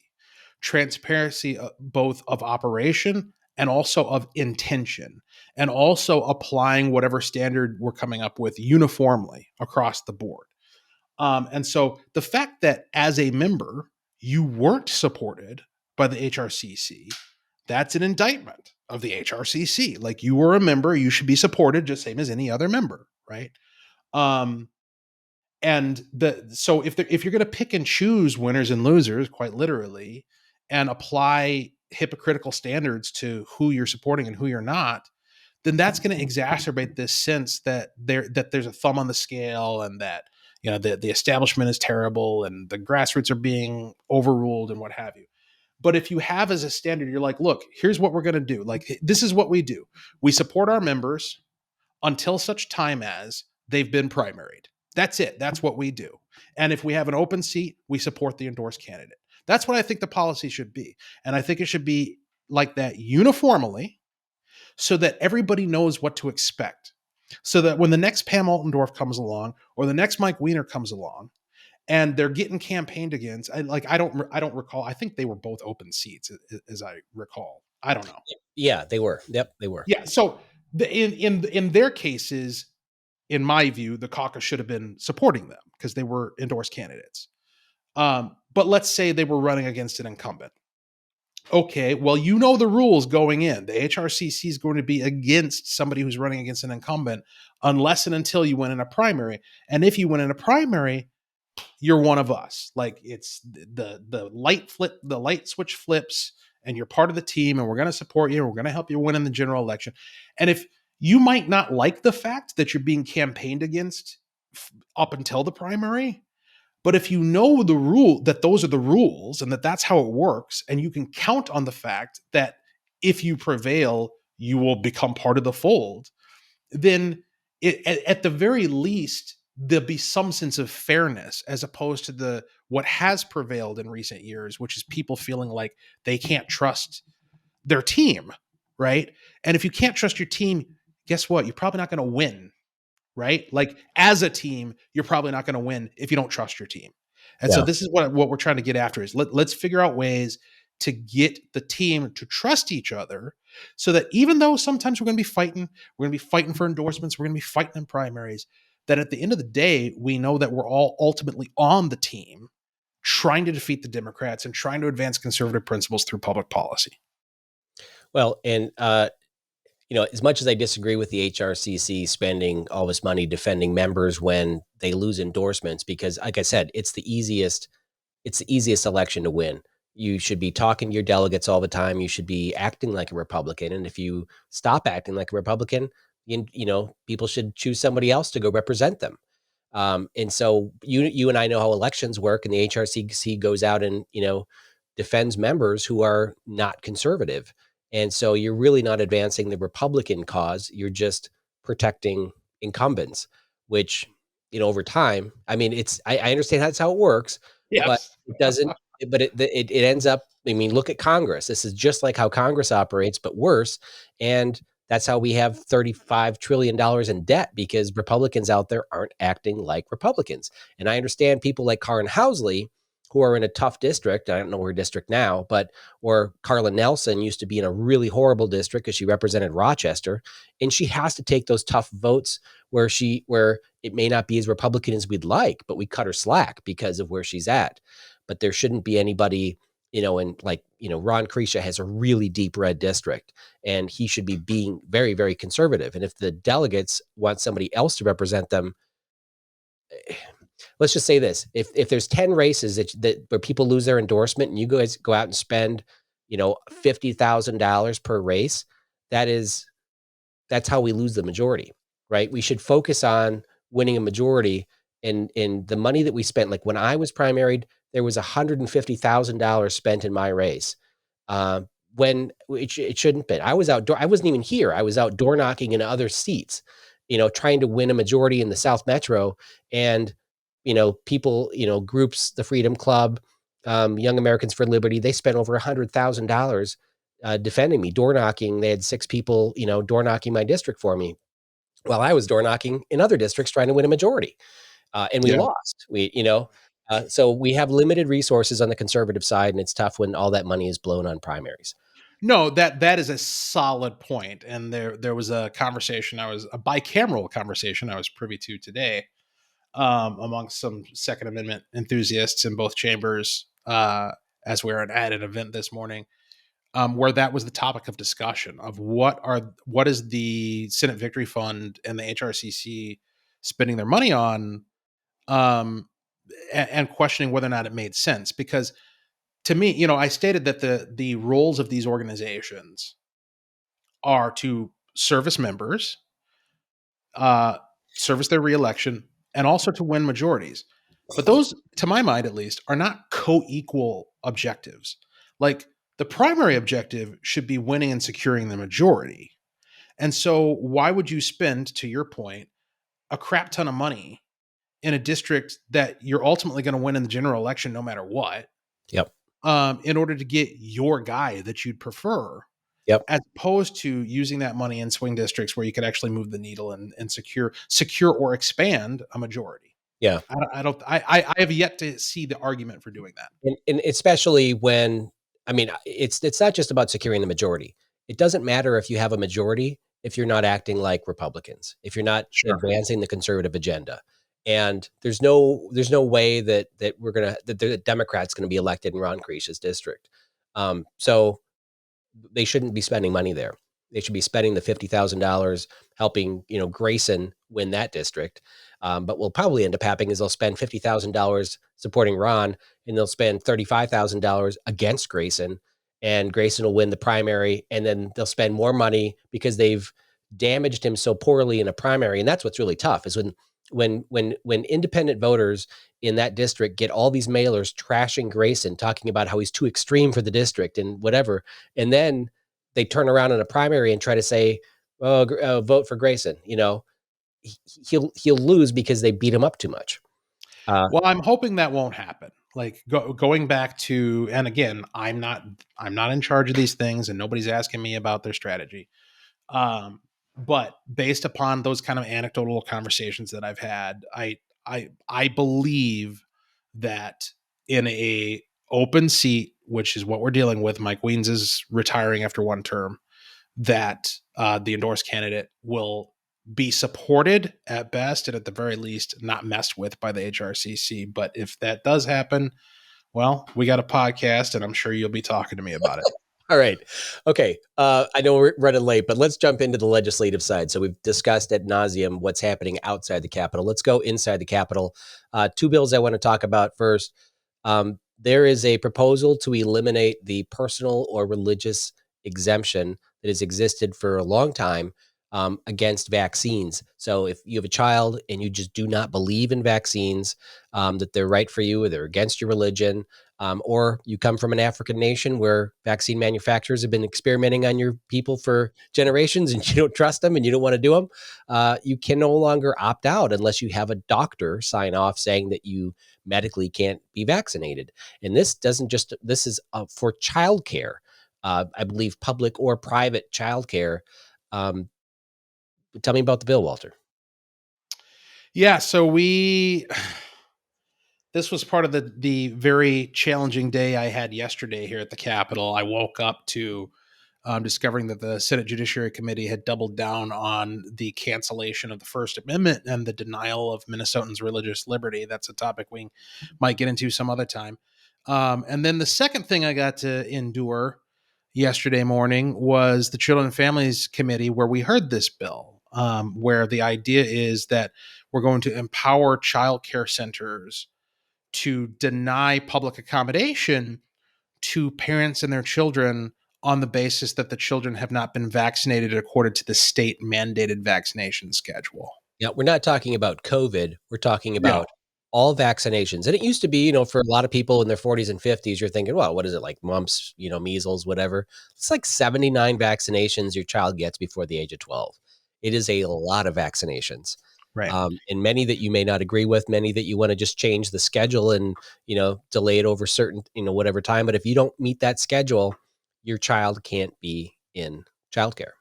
both of operation and also of intention, and also applying whatever standard we're coming up with uniformly across the board. And so the fact that as a member, you weren't supported by the HRCC, that's an indictment of the HRCC. Like, you were a member, you should be supported just same as any other member, right? Um, and so if you're going to pick and choose winners and losers, quite literally, and apply hypocritical standards to who you're supporting and who you're not, then that's going to exacerbate this sense that there's a thumb on the scale, and that the establishment is terrible and the grassroots are being overruled and what have you. But if you have as a standard, you're like, look, here's what we're going to do. Like, this is what we do. We support our members until such time as they've been primaried. That's it. That's what we do. And if we have an open seat, we support the endorsed candidate. That's what I think the policy should be. And I think it should be like that uniformly, so that everybody knows what to expect. So that when the next Pam Altendorf comes along, or the next Mike Weiner comes along, and they're getting campaigned against, I don't recall. I think they were both open seats, as I recall. I don't know. Yeah, they were. Yep, they were. Yeah. So in their cases, in my view, the caucus should have been supporting them because they were endorsed candidates. But let's say they were running against an incumbent. Okay, well, you know the rules going in. The HRCC is going to be against somebody who's running against an incumbent unless and until you win in a primary. And if you win in a primary, you're one of us. Like, it's the light switch flips, and you're part of the team, and we're going to support you, and we're going to help you win in the general election. And if you might not like the fact that you're being campaigned against up until the primary, but if you know the rule, that those are the rules and that that's how it works, and you can count on the fact that if you prevail, you will become part of the fold, then at the very least, there'll be some sense of fairness, as opposed to what has prevailed in recent years, which is people feeling like they can't trust their team, right? And if you can't trust your team, guess what? You're probably not going to win, right? Like, as a team, you're probably not going to win if you don't trust your team. And so Yeah. this is what we're trying to get after is let's figure out ways to get the team to trust each other, so that even though sometimes we're going to be fighting for endorsements, we're going to be fighting in primaries, that at the end of the day, we know that we're all ultimately on the team trying to defeat the Democrats and trying to advance conservative principles through public policy. Well, and as much as I disagree with the HRCC spending all this money defending members when they lose endorsements, because, like I said, it's the easiest election to win. You should be talking to your delegates all the time. You should be acting like a Republican. And if you stop acting like a Republican, people should choose somebody else to go represent them. And so you and I know how elections work, and the HRCC goes out and, defends members who are not conservative. And so you're really not advancing the Republican cause. You're just protecting incumbents, which, over time, I mean, I understand that's how it works, but Yes. it doesn't, but it ends up, I mean, look at Congress. This is just like how Congress operates, but worse. And that's how we have $35 trillion in debt, because Republicans out there aren't acting like Republicans. And I understand people like Karen Housley, who are in a tough district. I don't know her district now, or Carla Nelson used to be in a really horrible district because she represented Rochester, and she has to take those tough votes where it may not be as Republican as we'd like, but we cut her slack because of where she's at. But there shouldn't be anybody, and Ron Krisha has a really deep red district, and he should be being very, very conservative. And if the delegates want somebody else to represent them, let's just say this: if there's 10 races that where people lose their endorsement, and you guys go out and spend, $50,000 per race, that is that's how we lose the majority, right? We should focus on winning a majority. And the money that we spent, like when I was primaried, there was $150,000 spent in my race. Um, when it shouldn't be. I was outdoor. I wasn't even here. I was out door knocking in other seats, trying to win a majority in the South Metro. And, people, groups, the Freedom Club, Young Americans for Liberty, they spent over $100,000 defending me, door knocking. They had 6 people, door knocking my district for me while I was door knocking in other districts trying to win a majority. And we Yeah. lost. So we have limited resources on the conservative side, and it's tough when all that money is blown on primaries. No, that is a solid point. And there was a conversation, a bicameral conversation I was privy to today, amongst some Second Amendment enthusiasts in both chambers, as we were at an event this morning, where that was the topic of discussion of what is the Senate Victory Fund and the HRCC spending their money on, and questioning whether or not it made sense. Because to me, I stated that the roles of these organizations are to service members, uh, service their reelection, and also to win majorities. But those, to my mind at least, are not co-equal objectives. Like, the primary objective should be winning and securing the majority. And so why would you spend, to your point, a crap ton of money in a district that you're ultimately going to win in the general election no matter what, Yep. in order to get your guy that you'd prefer, Yep. as opposed to using that money in swing districts where you could actually move the needle and secure or expand a majority? Yeah. I have yet to see the argument for doing that. And especially when, I mean, it's not just about securing the majority. It doesn't matter if you have a majority if you're not acting like Republicans, if you're not Sure. advancing the conservative agenda. And there's no way that the Democrat's gonna be elected in Ron Kreish's district. So they shouldn't be spending money there. They should be spending the $50,000 helping, Grayson win that district. But what'll probably end up happening is they'll spend $50,000 supporting Ron, and they'll spend $35,000 against Grayson, and Grayson will win the primary, and then they'll spend more money because they've damaged him so poorly in a primary. And that's what's really tough is when independent voters in that district get all these mailers trashing Grayson, talking about how he's too extreme for the district and whatever, and then they turn around in a primary and try to say, "Oh, vote for Grayson." He'll lose because they beat him up too much. Well, I'm hoping that won't happen. Like, going back to, and again, I'm not in charge of these things, and nobody's asking me about their strategy. Um, but based upon those kind of anecdotal conversations that I've had, I believe that in a open seat, which is what we're dealing with, Mike Weens is retiring after one term, that the endorsed candidate will be supported at best, and at the very least not messed with by the HRCC. But if that does happen, well, we got a podcast, and I'm sure you'll be talking to me about it. All right. Okay. I know we're running late, but let's jump into the legislative side. So we've discussed ad nauseum what's happening outside the Capitol. Let's go inside the Capitol. 2 bills I want to talk about first. There is a proposal to eliminate the personal or religious exemption that has existed for a long time against vaccines. So if you have a child and you just do not believe in vaccines, that they're right for you, or they're against your religion, or you come from an African nation where vaccine manufacturers have been experimenting on your people for generations and you don't trust them and you don't want to do them, you can no longer opt out unless you have a doctor sign off saying that you medically can't be vaccinated. And this is for childcare. I believe public or private childcare. Um, Tell me about the bill, Walter. Yeah, so this was part of the very challenging day I had yesterday here at the Capitol. I woke up to discovering that the Senate Judiciary Committee had doubled down on the cancellation of the First Amendment and the denial of Minnesotans' religious liberty. That's a topic we might get into some other time. And then the second thing I got to endure yesterday morning was the Children and Families Committee, where we heard this bill, where the idea is that we're going to empower child care centers to deny public accommodation to parents and their children on the basis that the children have not been vaccinated according to the state mandated vaccination schedule. Yeah, we're not talking about COVID. We're talking No. about all vaccinations. And it used to be, for a lot of people in their 40s and 50s, you're thinking, well, what is it, like mumps, measles, whatever. It's like 79 vaccinations your child gets before the age of 12. It is a lot of vaccinations. Right. And many that you may not agree with, many that you want to just change the schedule and, delay it over certain, whatever time. But if you don't meet that schedule, your child can't be in childcare.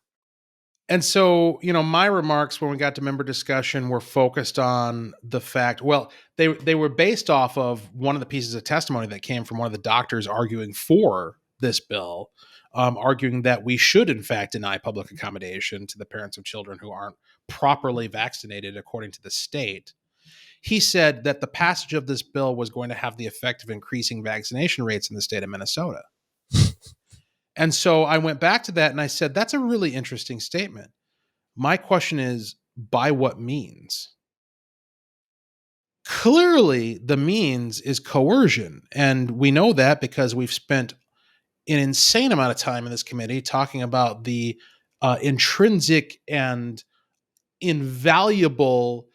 And so, my remarks when we got to member discussion were focused on the fact, well, they were based off of one of the pieces of testimony that came from one of the doctors arguing for this bill, arguing that we should, in fact, deny public accommodation to the parents of children who aren't properly vaccinated according to the state. He said that the passage of this bill was going to have the effect of increasing vaccination rates in the state of Minnesota. And so I went back to that and I said, that's a really interesting statement. My question is, by what means? Clearly, the means is coercion. And we know that because we've spent an insane amount of time in this committee talking about the intrinsic and invaluable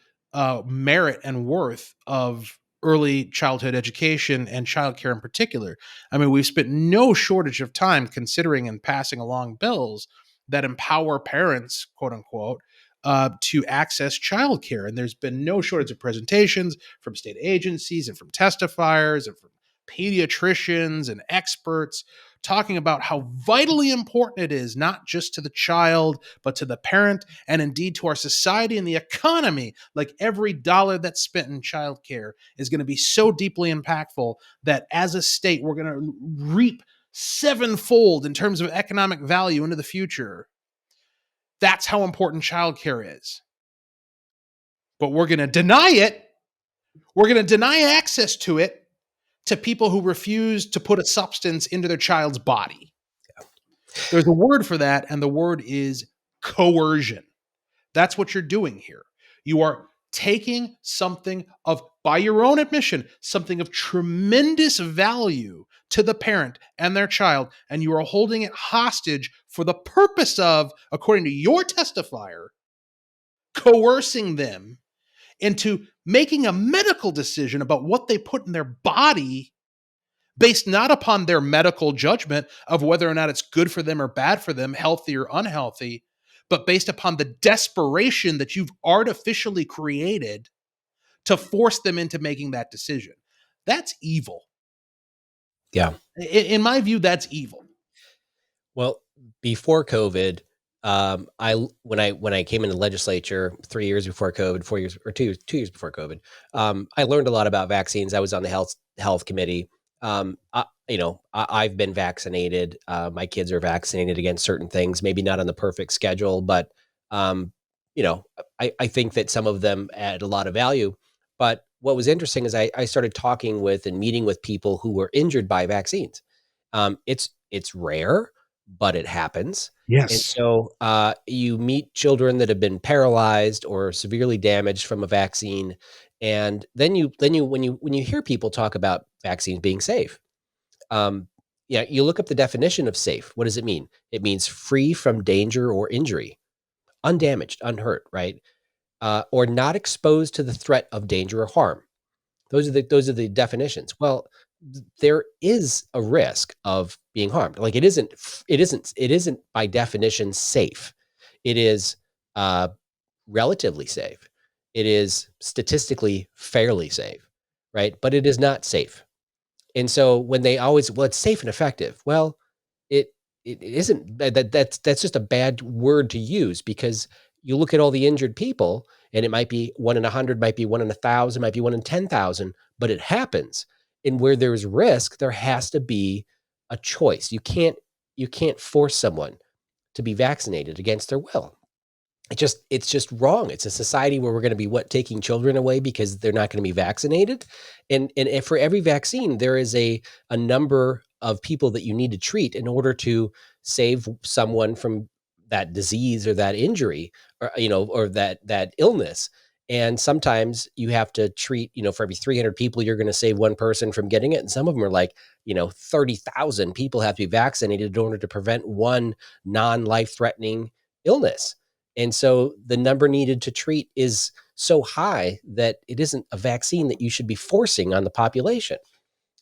merit and worth of early childhood education and childcare in particular. I mean, we've spent no shortage of time considering and passing along bills that empower parents, quote unquote, to access childcare. And there's been no shortage of presentations from state agencies and from testifiers and from pediatricians and experts talking about how vitally important it is, not just to the child, but to the parent and indeed to our society and the economy. Like every dollar that's spent in childcare is going to be so deeply impactful that as a state, we're going to reap sevenfold in terms of economic value into the future. That's how important childcare is. But we're going to deny it. We're going to deny access to it to people who refuse to put a substance into their child's body. There's a word for that, and the word is coercion. That's what you're doing here. You are taking something of, by your own admission, something of tremendous value to the parent and their child, and you are holding it hostage for the purpose of, according to your testifier, coercing them into making a medical decision about what they put in their body based not upon their medical judgment of whether or not it's good for them or bad for them, healthy or unhealthy, but based upon the desperation that you've artificially created to force them into making that decision. That's evil. Yeah. In my view, that's evil. Well, before COVID, when I came into the legislature 3 years before COVID, 4 years or 2 years before COVID, I learned a lot about vaccines. I was on the health committee. I've been vaccinated. My kids are vaccinated against certain things, maybe not on the perfect schedule, but I think that some of them add a lot of value. But what was interesting is I started talking with and meeting with people who were injured by vaccines. It's rare, but it happens. And Yes. so you meet children that have been paralyzed or severely damaged from a vaccine, and then when you hear people talk about vaccines being safe, you look up the definition of safe. What does it mean? It means free from danger or injury, undamaged, unhurt, right? Or not exposed to the threat of danger or harm. Those are the definitions. Well, there is a risk of being harmed. Like it isn't by definition safe. It is relatively safe. It is statistically fairly safe, right? But it is not safe. And so when they always, well, it's safe and effective. Well, it it isn't. That's just a bad word to use, because you look at all the injured people, and it might be 1 in 100, might be 1 in 1,000, might be 1 in 10,000, but it happens. And where there's risk, there has to be a choice. You can't force someone to be vaccinated against their will. It's just wrong. It's a society where we're going to be taking children away because they're not going to be vaccinated. And if for every vaccine, there is a number of people that you need to treat in order to save someone from that disease or that injury, or or that illness. And sometimes you have to treat, for every 300 people, you're going to save one person from getting it. And some of them are like, 30,000 people have to be vaccinated in order to prevent one non-life threatening illness. And so the number needed to treat is so high that it isn't a vaccine that you should be forcing on the population.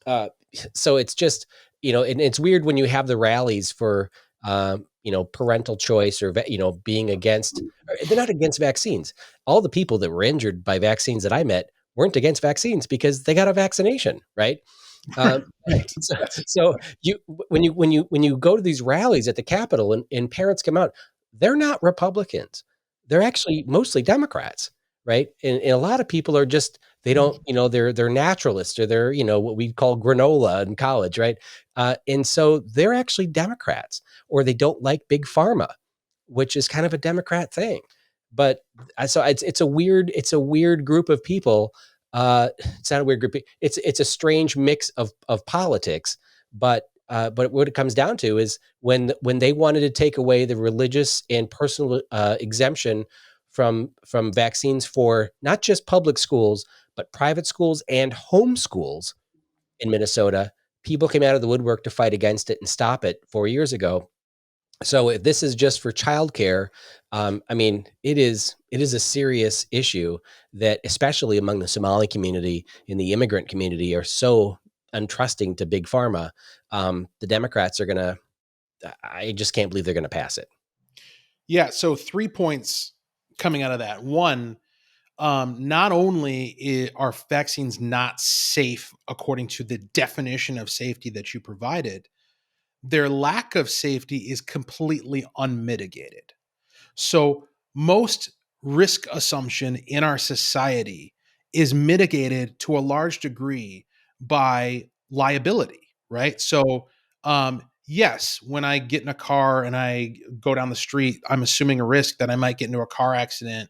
Uh, so it's just, and it's weird when you have the rallies for, parental choice or, being against, they're not against vaccines. All the people that were injured by vaccines that I met weren't against vaccines because they got a vaccination, right? Um, Right. so, Yes. so when you go to these rallies at the Capitol and parents come out, they're not Republicans. They're actually mostly Democrats, right? And a lot of people are just they don't, they're naturalists or they're what we call granola in college, right? And so they're actually Democrats or they don't like big pharma, which is kind of a Democrat thing. But so it's a weird group of people. It's not a weird group. It's a strange mix of politics. But what it comes down to is when they wanted to take away the religious and personal exemption from vaccines for not just public schools but private schools and home schools in Minnesota, people came out of the woodwork to fight against it and stop it 4 years ago. So if this is just for childcare, it is a serious issue that, especially among the Somali community and the immigrant community, are so untrusting to big pharma. The Democrats are gonna. I just can't believe they're gonna pass it. Yeah. So 3 points coming out of that. One, not only are vaccines not safe according to the definition of safety that you provided, their lack of safety is completely unmitigated. So most risk assumption in our society is mitigated to a large degree by liability, right? So yes, when I get in a car and I go down the street, I'm assuming a risk that I might get into a car accident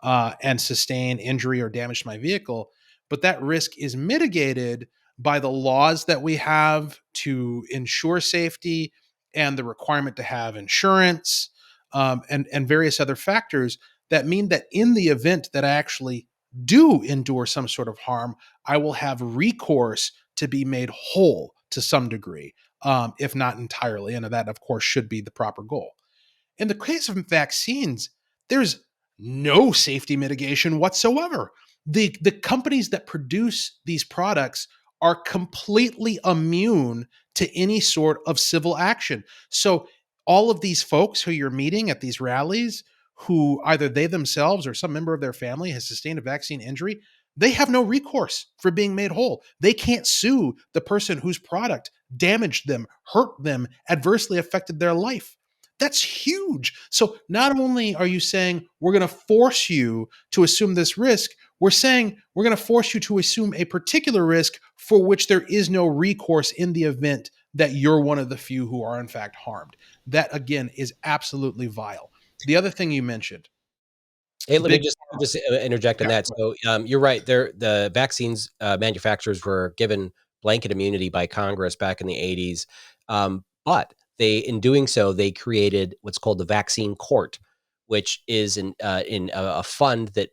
and sustain injury or damage to my vehicle. But that risk is mitigated by the laws that we have to ensure safety and the requirement to have insurance and various other factors that mean that in the event that I actually do endure some sort of harm, I will have recourse to be made whole to some degree, if not entirely. And that, of course, should be the proper goal. In the case of vaccines, there's no safety mitigation whatsoever. The companies that produce these products are completely immune to any sort of civil action. So all of these folks who you're meeting at these rallies, who either they themselves or some member of their family has sustained a vaccine injury, they have no recourse for being made whole. They can't sue the person whose product damaged them, hurt them, adversely affected their life. That's huge. So not only are you saying we're going to force you to assume this risk, we're saying we're going to force you to assume a particular risk for which there is no recourse in the event that you're one of the few who are in fact harmed. That again is absolutely vile. The other thing you mentioned, Hey, let me big just interject on yeah, that. So, you're right. The vaccines manufacturers were given blanket immunity by Congress back in the '80s, but in doing so, they created what's called the vaccine court, which is in a fund that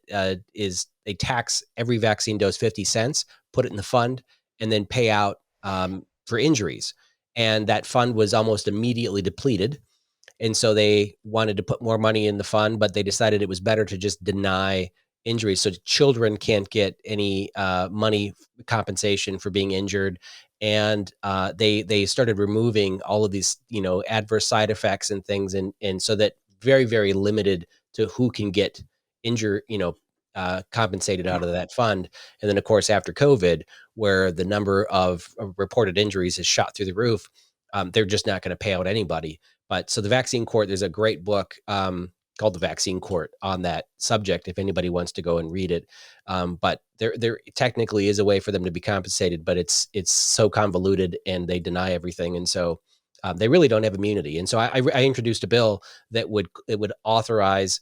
is they tax every vaccine dose 50 cents, put it in the fund, and then pay out for injuries. And that fund was almost immediately depleted, and so they wanted to put more money in the fund, but they decided it was better to just deny injuries. So children can't get any money compensation for being injured. And they started removing all of these, adverse side effects and things. And so that very, very limited to who can get injured, compensated out of that fund. And then, of course, after COVID, where the number of reported injuries has shot through the roof, they're just not going to pay out anybody. But so the vaccine court, there's a great book called The Vaccine Court on that subject, if anybody wants to go and read it. But there technically is a way for them to be compensated, but it's so convoluted and they deny everything. And so they really don't have immunity. And so I introduced a bill that would authorize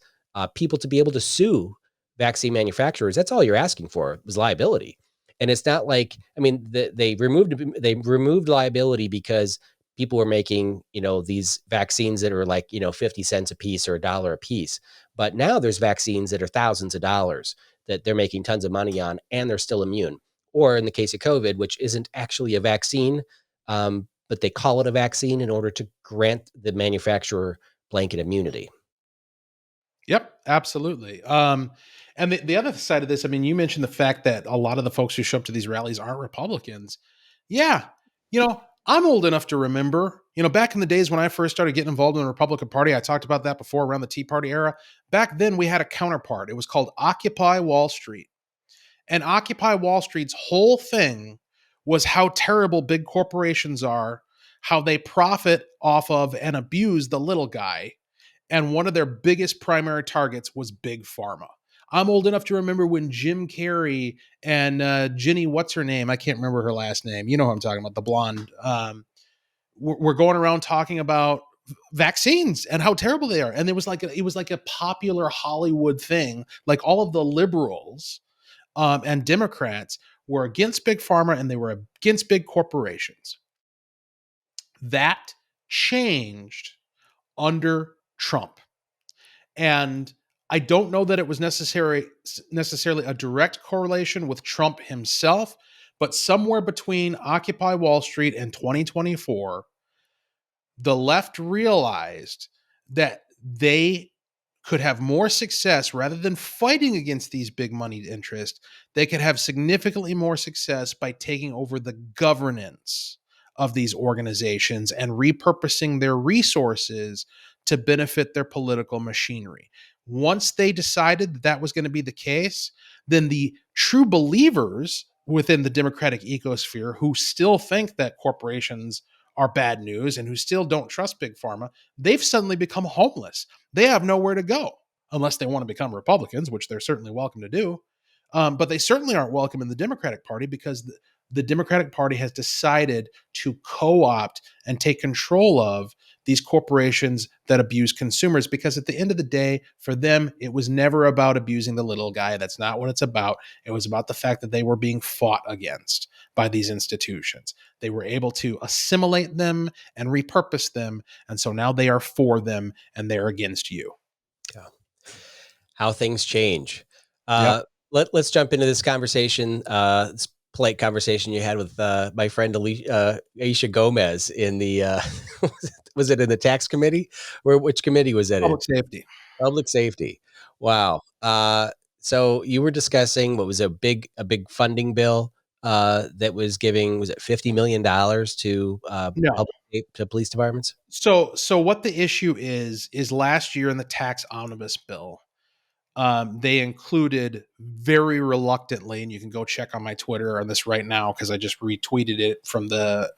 people to be able to sue vaccine manufacturers. That's all you're asking for was liability. And it's not like, they removed liability because people were making, these vaccines that are like, 50 cents a piece or $1 a piece. But now there's vaccines that are thousands of dollars that they're making tons of money on, and they're still immune. Or in the case of COVID, which isn't actually a vaccine, but they call it a vaccine in order to grant the manufacturer blanket immunity. Yep, absolutely. And the other side of this, I mean, you mentioned the fact that a lot of the folks who show up to these rallies aren't Republicans. Yeah, I'm old enough to remember, back in the days when I first started getting involved in the Republican Party, I talked about that before around the Tea Party era. Back then, we had a counterpart. It was called Occupy Wall Street. And Occupy Wall Street's whole thing was how terrible big corporations are, how they profit off of and abuse the little guy, and one of their biggest primary targets was big pharma. I'm old enough to remember when Jim Carrey and Ginny, what's her name? I can't remember her last name. You know who I'm talking about, the blonde. We're going around talking about vaccines and how terrible they are, and it was like a popular Hollywood thing. Like all of the liberals and Democrats were against big pharma and they were against big corporations. That changed under Trump. And I don't know that it was necessarily a direct correlation with Trump himself, but somewhere between Occupy Wall Street and 2024, the left realized that they could have more success rather than fighting against these big moneyed interests. They could have significantly more success by taking over the governance of these organizations and repurposing their resources to benefit their political machinery. Once they decided that that was going to be the case, then the true believers within the Democratic ecosphere who still think that corporations are bad news and who still don't trust big pharma, they've suddenly become homeless. They have nowhere to go unless they want to become Republicans, which they're certainly welcome to do. But they certainly aren't welcome in the Democratic Party because the Democratic Party has decided to co-opt and take control of these corporations that abuse consumers, because at the end of the day, for them, it was never about abusing the little guy. That's not what it's about. It was about the fact that they were being fought against by these institutions. They were able to assimilate them and repurpose them. And so now they are for them and they're against you. Yeah. How things change. Yep. Let's jump into this conversation. This polite conversation you had with my friend Aisha Gomez in the was it in the tax committee? Which committee was that in? Public safety. Public safety. Wow. So you were discussing what was a big funding bill that was giving, was it $50 million to No. to police departments? So what the issue is last year in the tax omnibus bill, they included very reluctantly, and you can go check on my Twitter on this right now because I just retweeted it from the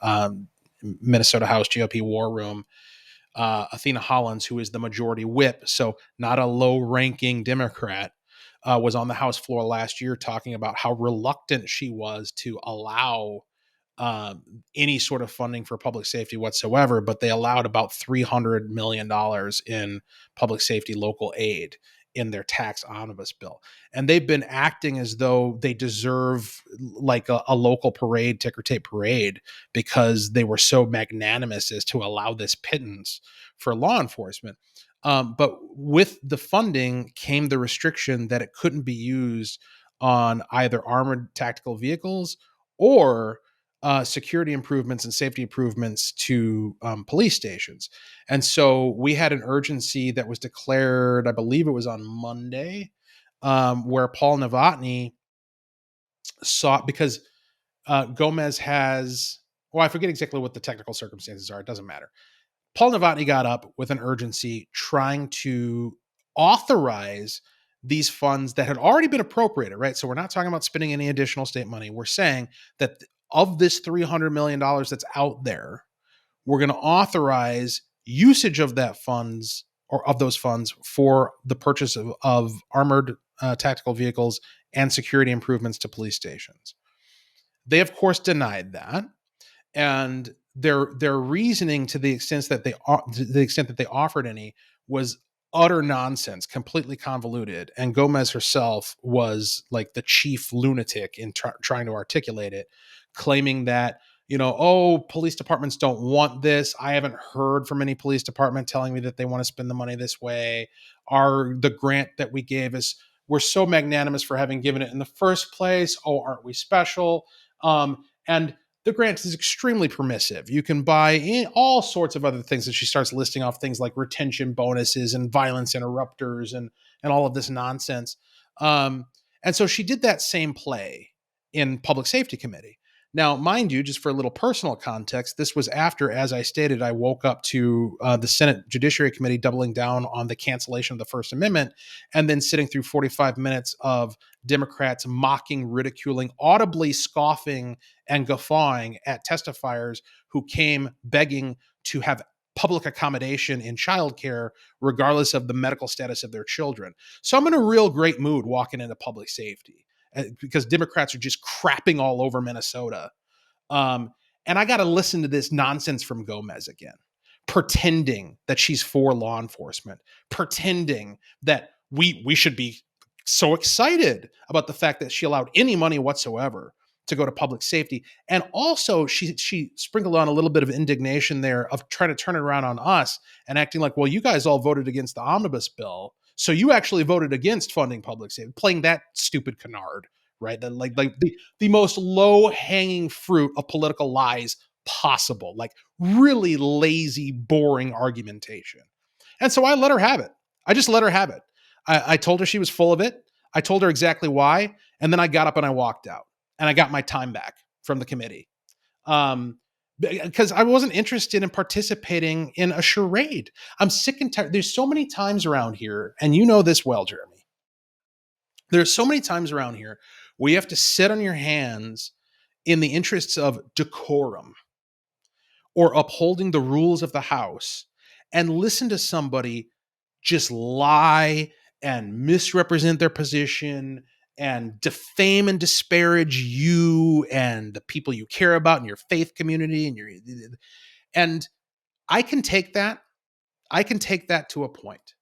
Minnesota House GOP War Room. Athena Hollins, who is the majority whip, so not a low-ranking Democrat, was on the House floor last year talking about how reluctant she was to allow any sort of funding for public safety whatsoever, but they allowed about $300 million in public safety local aid in their tax omnibus bill. And they've been acting as though they deserve like a local parade, ticker tape parade, because they were so magnanimous as to allow this pittance for law enforcement. But with the funding came the restriction that it couldn't be used on either armored tactical vehicles or security improvements and safety improvements to police stations. And so we had an urgency that was declared, I believe it was on Monday, where Paul Novotny sought, because Gomez has, well, I forget exactly what the technical circumstances are. It doesn't matter. Paul Novotny got up with an urgency trying to authorize these funds that had already been appropriated, right? So we're not talking about spending any additional state money. We're saying that of this $300 million that's out there, we're going to authorize usage of that funds or of those funds for the purchase of armored tactical vehicles and security improvements to police stations. They, of course, denied that. And their reasoning, to the extent that they offered any, was utter nonsense, completely convoluted. And Gomez herself was like the chief lunatic in trying to articulate it, claiming that, oh, police departments don't want this. I haven't heard from any police department telling me that they want to spend the money this way. The grant that we gave is we're so magnanimous for having given it in the first place. Oh, aren't we special? And the grant is extremely permissive. You can buy in all sorts of other things. And she starts listing off things like retention bonuses and violence interrupters and all of this nonsense. And so she did that same play in Public Safety Committee. Now, mind you, just for a little personal context, this was after, as I stated, I woke up to the Senate Judiciary Committee doubling down on the cancellation of the First Amendment, and then sitting through 45 minutes of Democrats mocking, ridiculing, audibly scoffing, and guffawing at testifiers who came begging to have public accommodation in childcare, regardless of the medical status of their children. So I'm in a real great mood walking into public safety because Democrats are just crapping all over Minnesota. Um, and I got to listen to this nonsense from Gomez again, pretending that she's for law enforcement, pretending that we should be so excited about the fact that she allowed any money whatsoever to go to public safety. And also she sprinkled on a little bit of indignation there of trying to turn it around on us and acting like, well, you guys all voted against the omnibus bill, so you actually voted against funding public safety, playing that stupid canard, right? That like the most low hanging fruit of political lies possible, like really lazy, boring argumentation. And so I let her have it. I just let her have it. I told her she was full of it. I told her exactly why, and then I got up and I walked out, and I got my time back from the committee. Because I wasn't interested in participating in a charade. I'm sick and tired. There's so many times around here, and you know this well, Jeremy. There's so many times around here where you have to sit on your hands in the interests of decorum or upholding the rules of the House and listen to somebody just lie and misrepresent their position and defame and disparage you and the people you care about in your faith community and I can take that. I can take that to a point.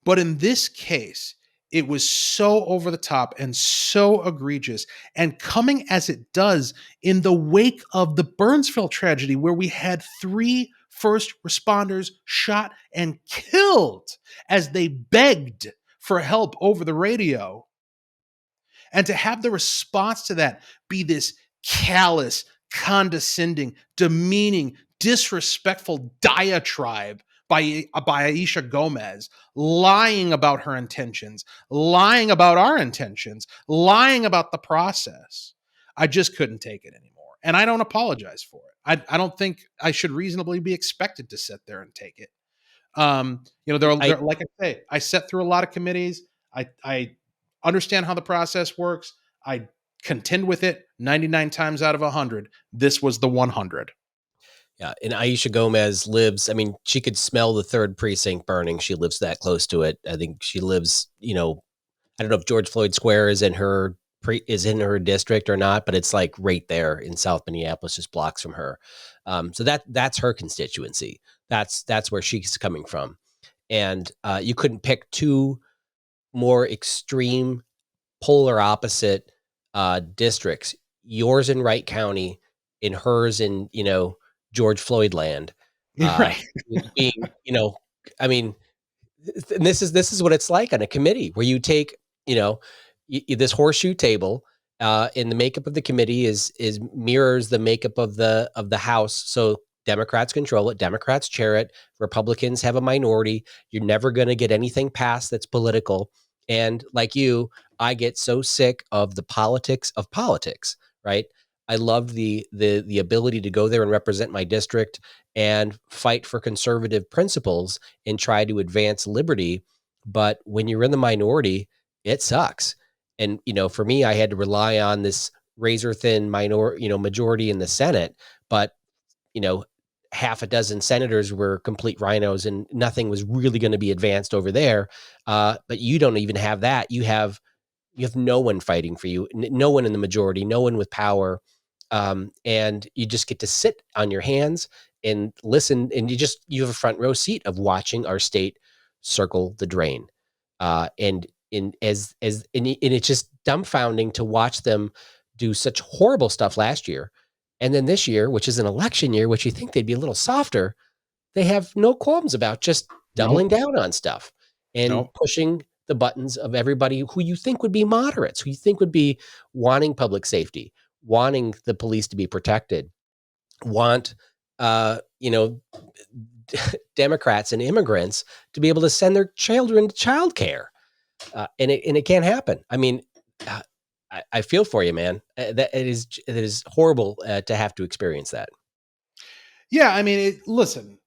But in this case, it was so over the top and so egregious, and coming as it does in the wake of the Burnsville tragedy, where we had 3 first responders shot and killed as they begged for help over the radio. And to have the response to that be this callous, condescending, demeaning, disrespectful diatribe by Aisha Gomez, lying about her intentions, lying about our intentions, lying about the process. I just couldn't take it anymore. And I don't apologize for it. I don't think I should reasonably be expected to sit there and take it. There, like I say, I sat through a lot of committees. I understand how the process works. I contend with it 99 times out of 100. This was the 100. Yeah, and Aisha Gomez lives, I mean, she could smell the 3rd precinct burning. She lives that close to it. I think she lives, I don't know if George Floyd Square is in her district or not, but it's like right there in South Minneapolis, just blocks from her. So that's her constituency. That's where she's coming from. And you couldn't pick 2 more extreme, polar opposite districts, yours in Wright County, in hers in, George Floyd land. Right. Being, I mean, and this is what it's like on a committee where you take, this horseshoe table, and the makeup of the committee is mirrors the makeup of the House. So Democrats control it, Democrats chair it, Republicans have a minority. You're never going to get anything passed that's political. And like you, I get so sick of the politics of politics, right? I love the ability to go there and represent my district and fight for conservative principles and try to advance liberty. But when you're in the minority, it sucks. And, for me, I had to rely on this razor thin majority in the Senate, but, half a dozen senators were complete rhinos and nothing was really going to be advanced over there. But you don't even have that. You have no one fighting for you, no one in the majority, no one with power. And you just get to sit on your hands and listen. And you have a front row seat of watching our state circle the drain. And it's just dumbfounding to watch them do such horrible stuff last year. And then this year, which is an election year, which you think they'd be a little softer, they have no qualms about just doubling down on stuff and pushing the buttons of everybody who you think would be moderates, who you think would be wanting public safety, wanting the police to be protected, want, Democrats and immigrants to be able to send their children to childcare. And it can't happen. I mean, I feel for you, man. That it is horrible to have to experience that. Yeah, I mean, listen,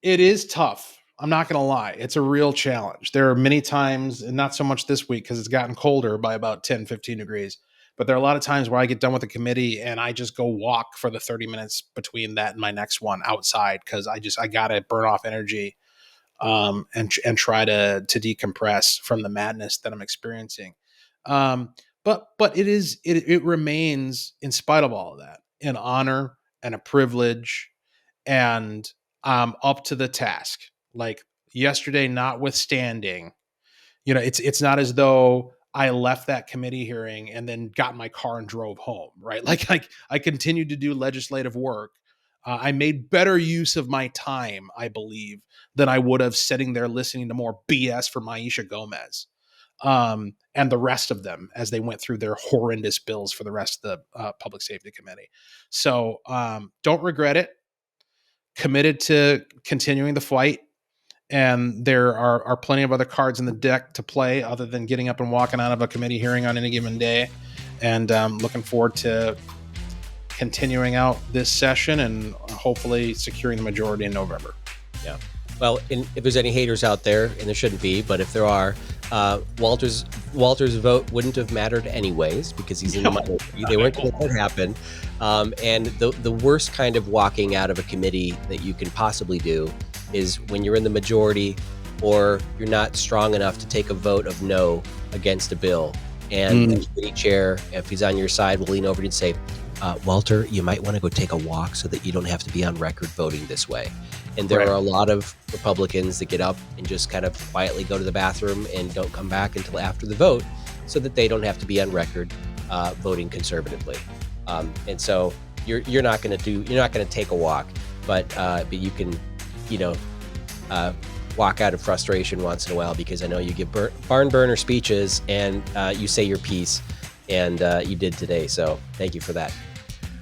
it is tough. I'm not going to lie. It's a real challenge. There are many times, and not so much this week because it's gotten colder by about 10, 15 degrees. But there are a lot of times where I get done with the committee and I just go walk for the 30 minutes between that and my next one outside because I got to burn off energy and try to decompress from the madness that I'm experiencing. But it remains, in spite of all of that, an honor and a privilege, and up to the task. Like yesterday, notwithstanding, it's not as though I left that committee hearing and then got in my car and drove home, right? Like I continued to do legislative work. I made better use of my time, I believe, than I would have sitting there listening to more BS from Maisha Gomez and the rest of them as they went through their horrendous bills for the rest of the Public Safety Committee. So don't regret it. Committed to continuing the fight. And there are plenty of other cards in the deck to play other than getting up and walking out of a committee hearing on any given day. And looking forward to continuing out this session and hopefully securing the majority in November. Yeah. Well, if there's any haters out there, and there shouldn't be, but if there are, Walter's vote wouldn't have mattered anyways because he's in the minority. They weren't going to let that happen. And the worst kind of walking out of a committee that you can possibly do is when you're in the majority or you're not strong enough to take a vote of no against a bill. And the committee chair, if he's on your side, will lean over and say, Walter, you might want to go take a walk so that you don't have to be on record voting this way. And there are a lot of Republicans that get up and just kind of quietly go to the bathroom and don't come back until after the vote so that they don't have to be on record voting conservatively. And so you're not going to take a walk, but you can, walk out of frustration once in a while because I know you give barn burner speeches and you say your piece, and you did today. So thank you for that.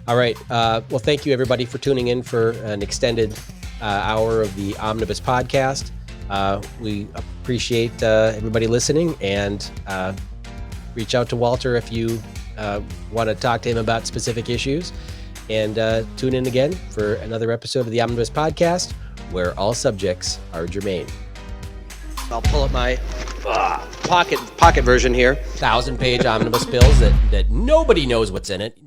All right. Well, thank you everybody for tuning in for an extended hour of the Omnibus podcast. We appreciate everybody listening, and reach out to Walter if you want to talk to him about specific issues, and tune in again for another episode of the Omnibus podcast where all subjects are germane. I'll pull up my pocket version here. 1,000-page omnibus bills that nobody knows what's in it.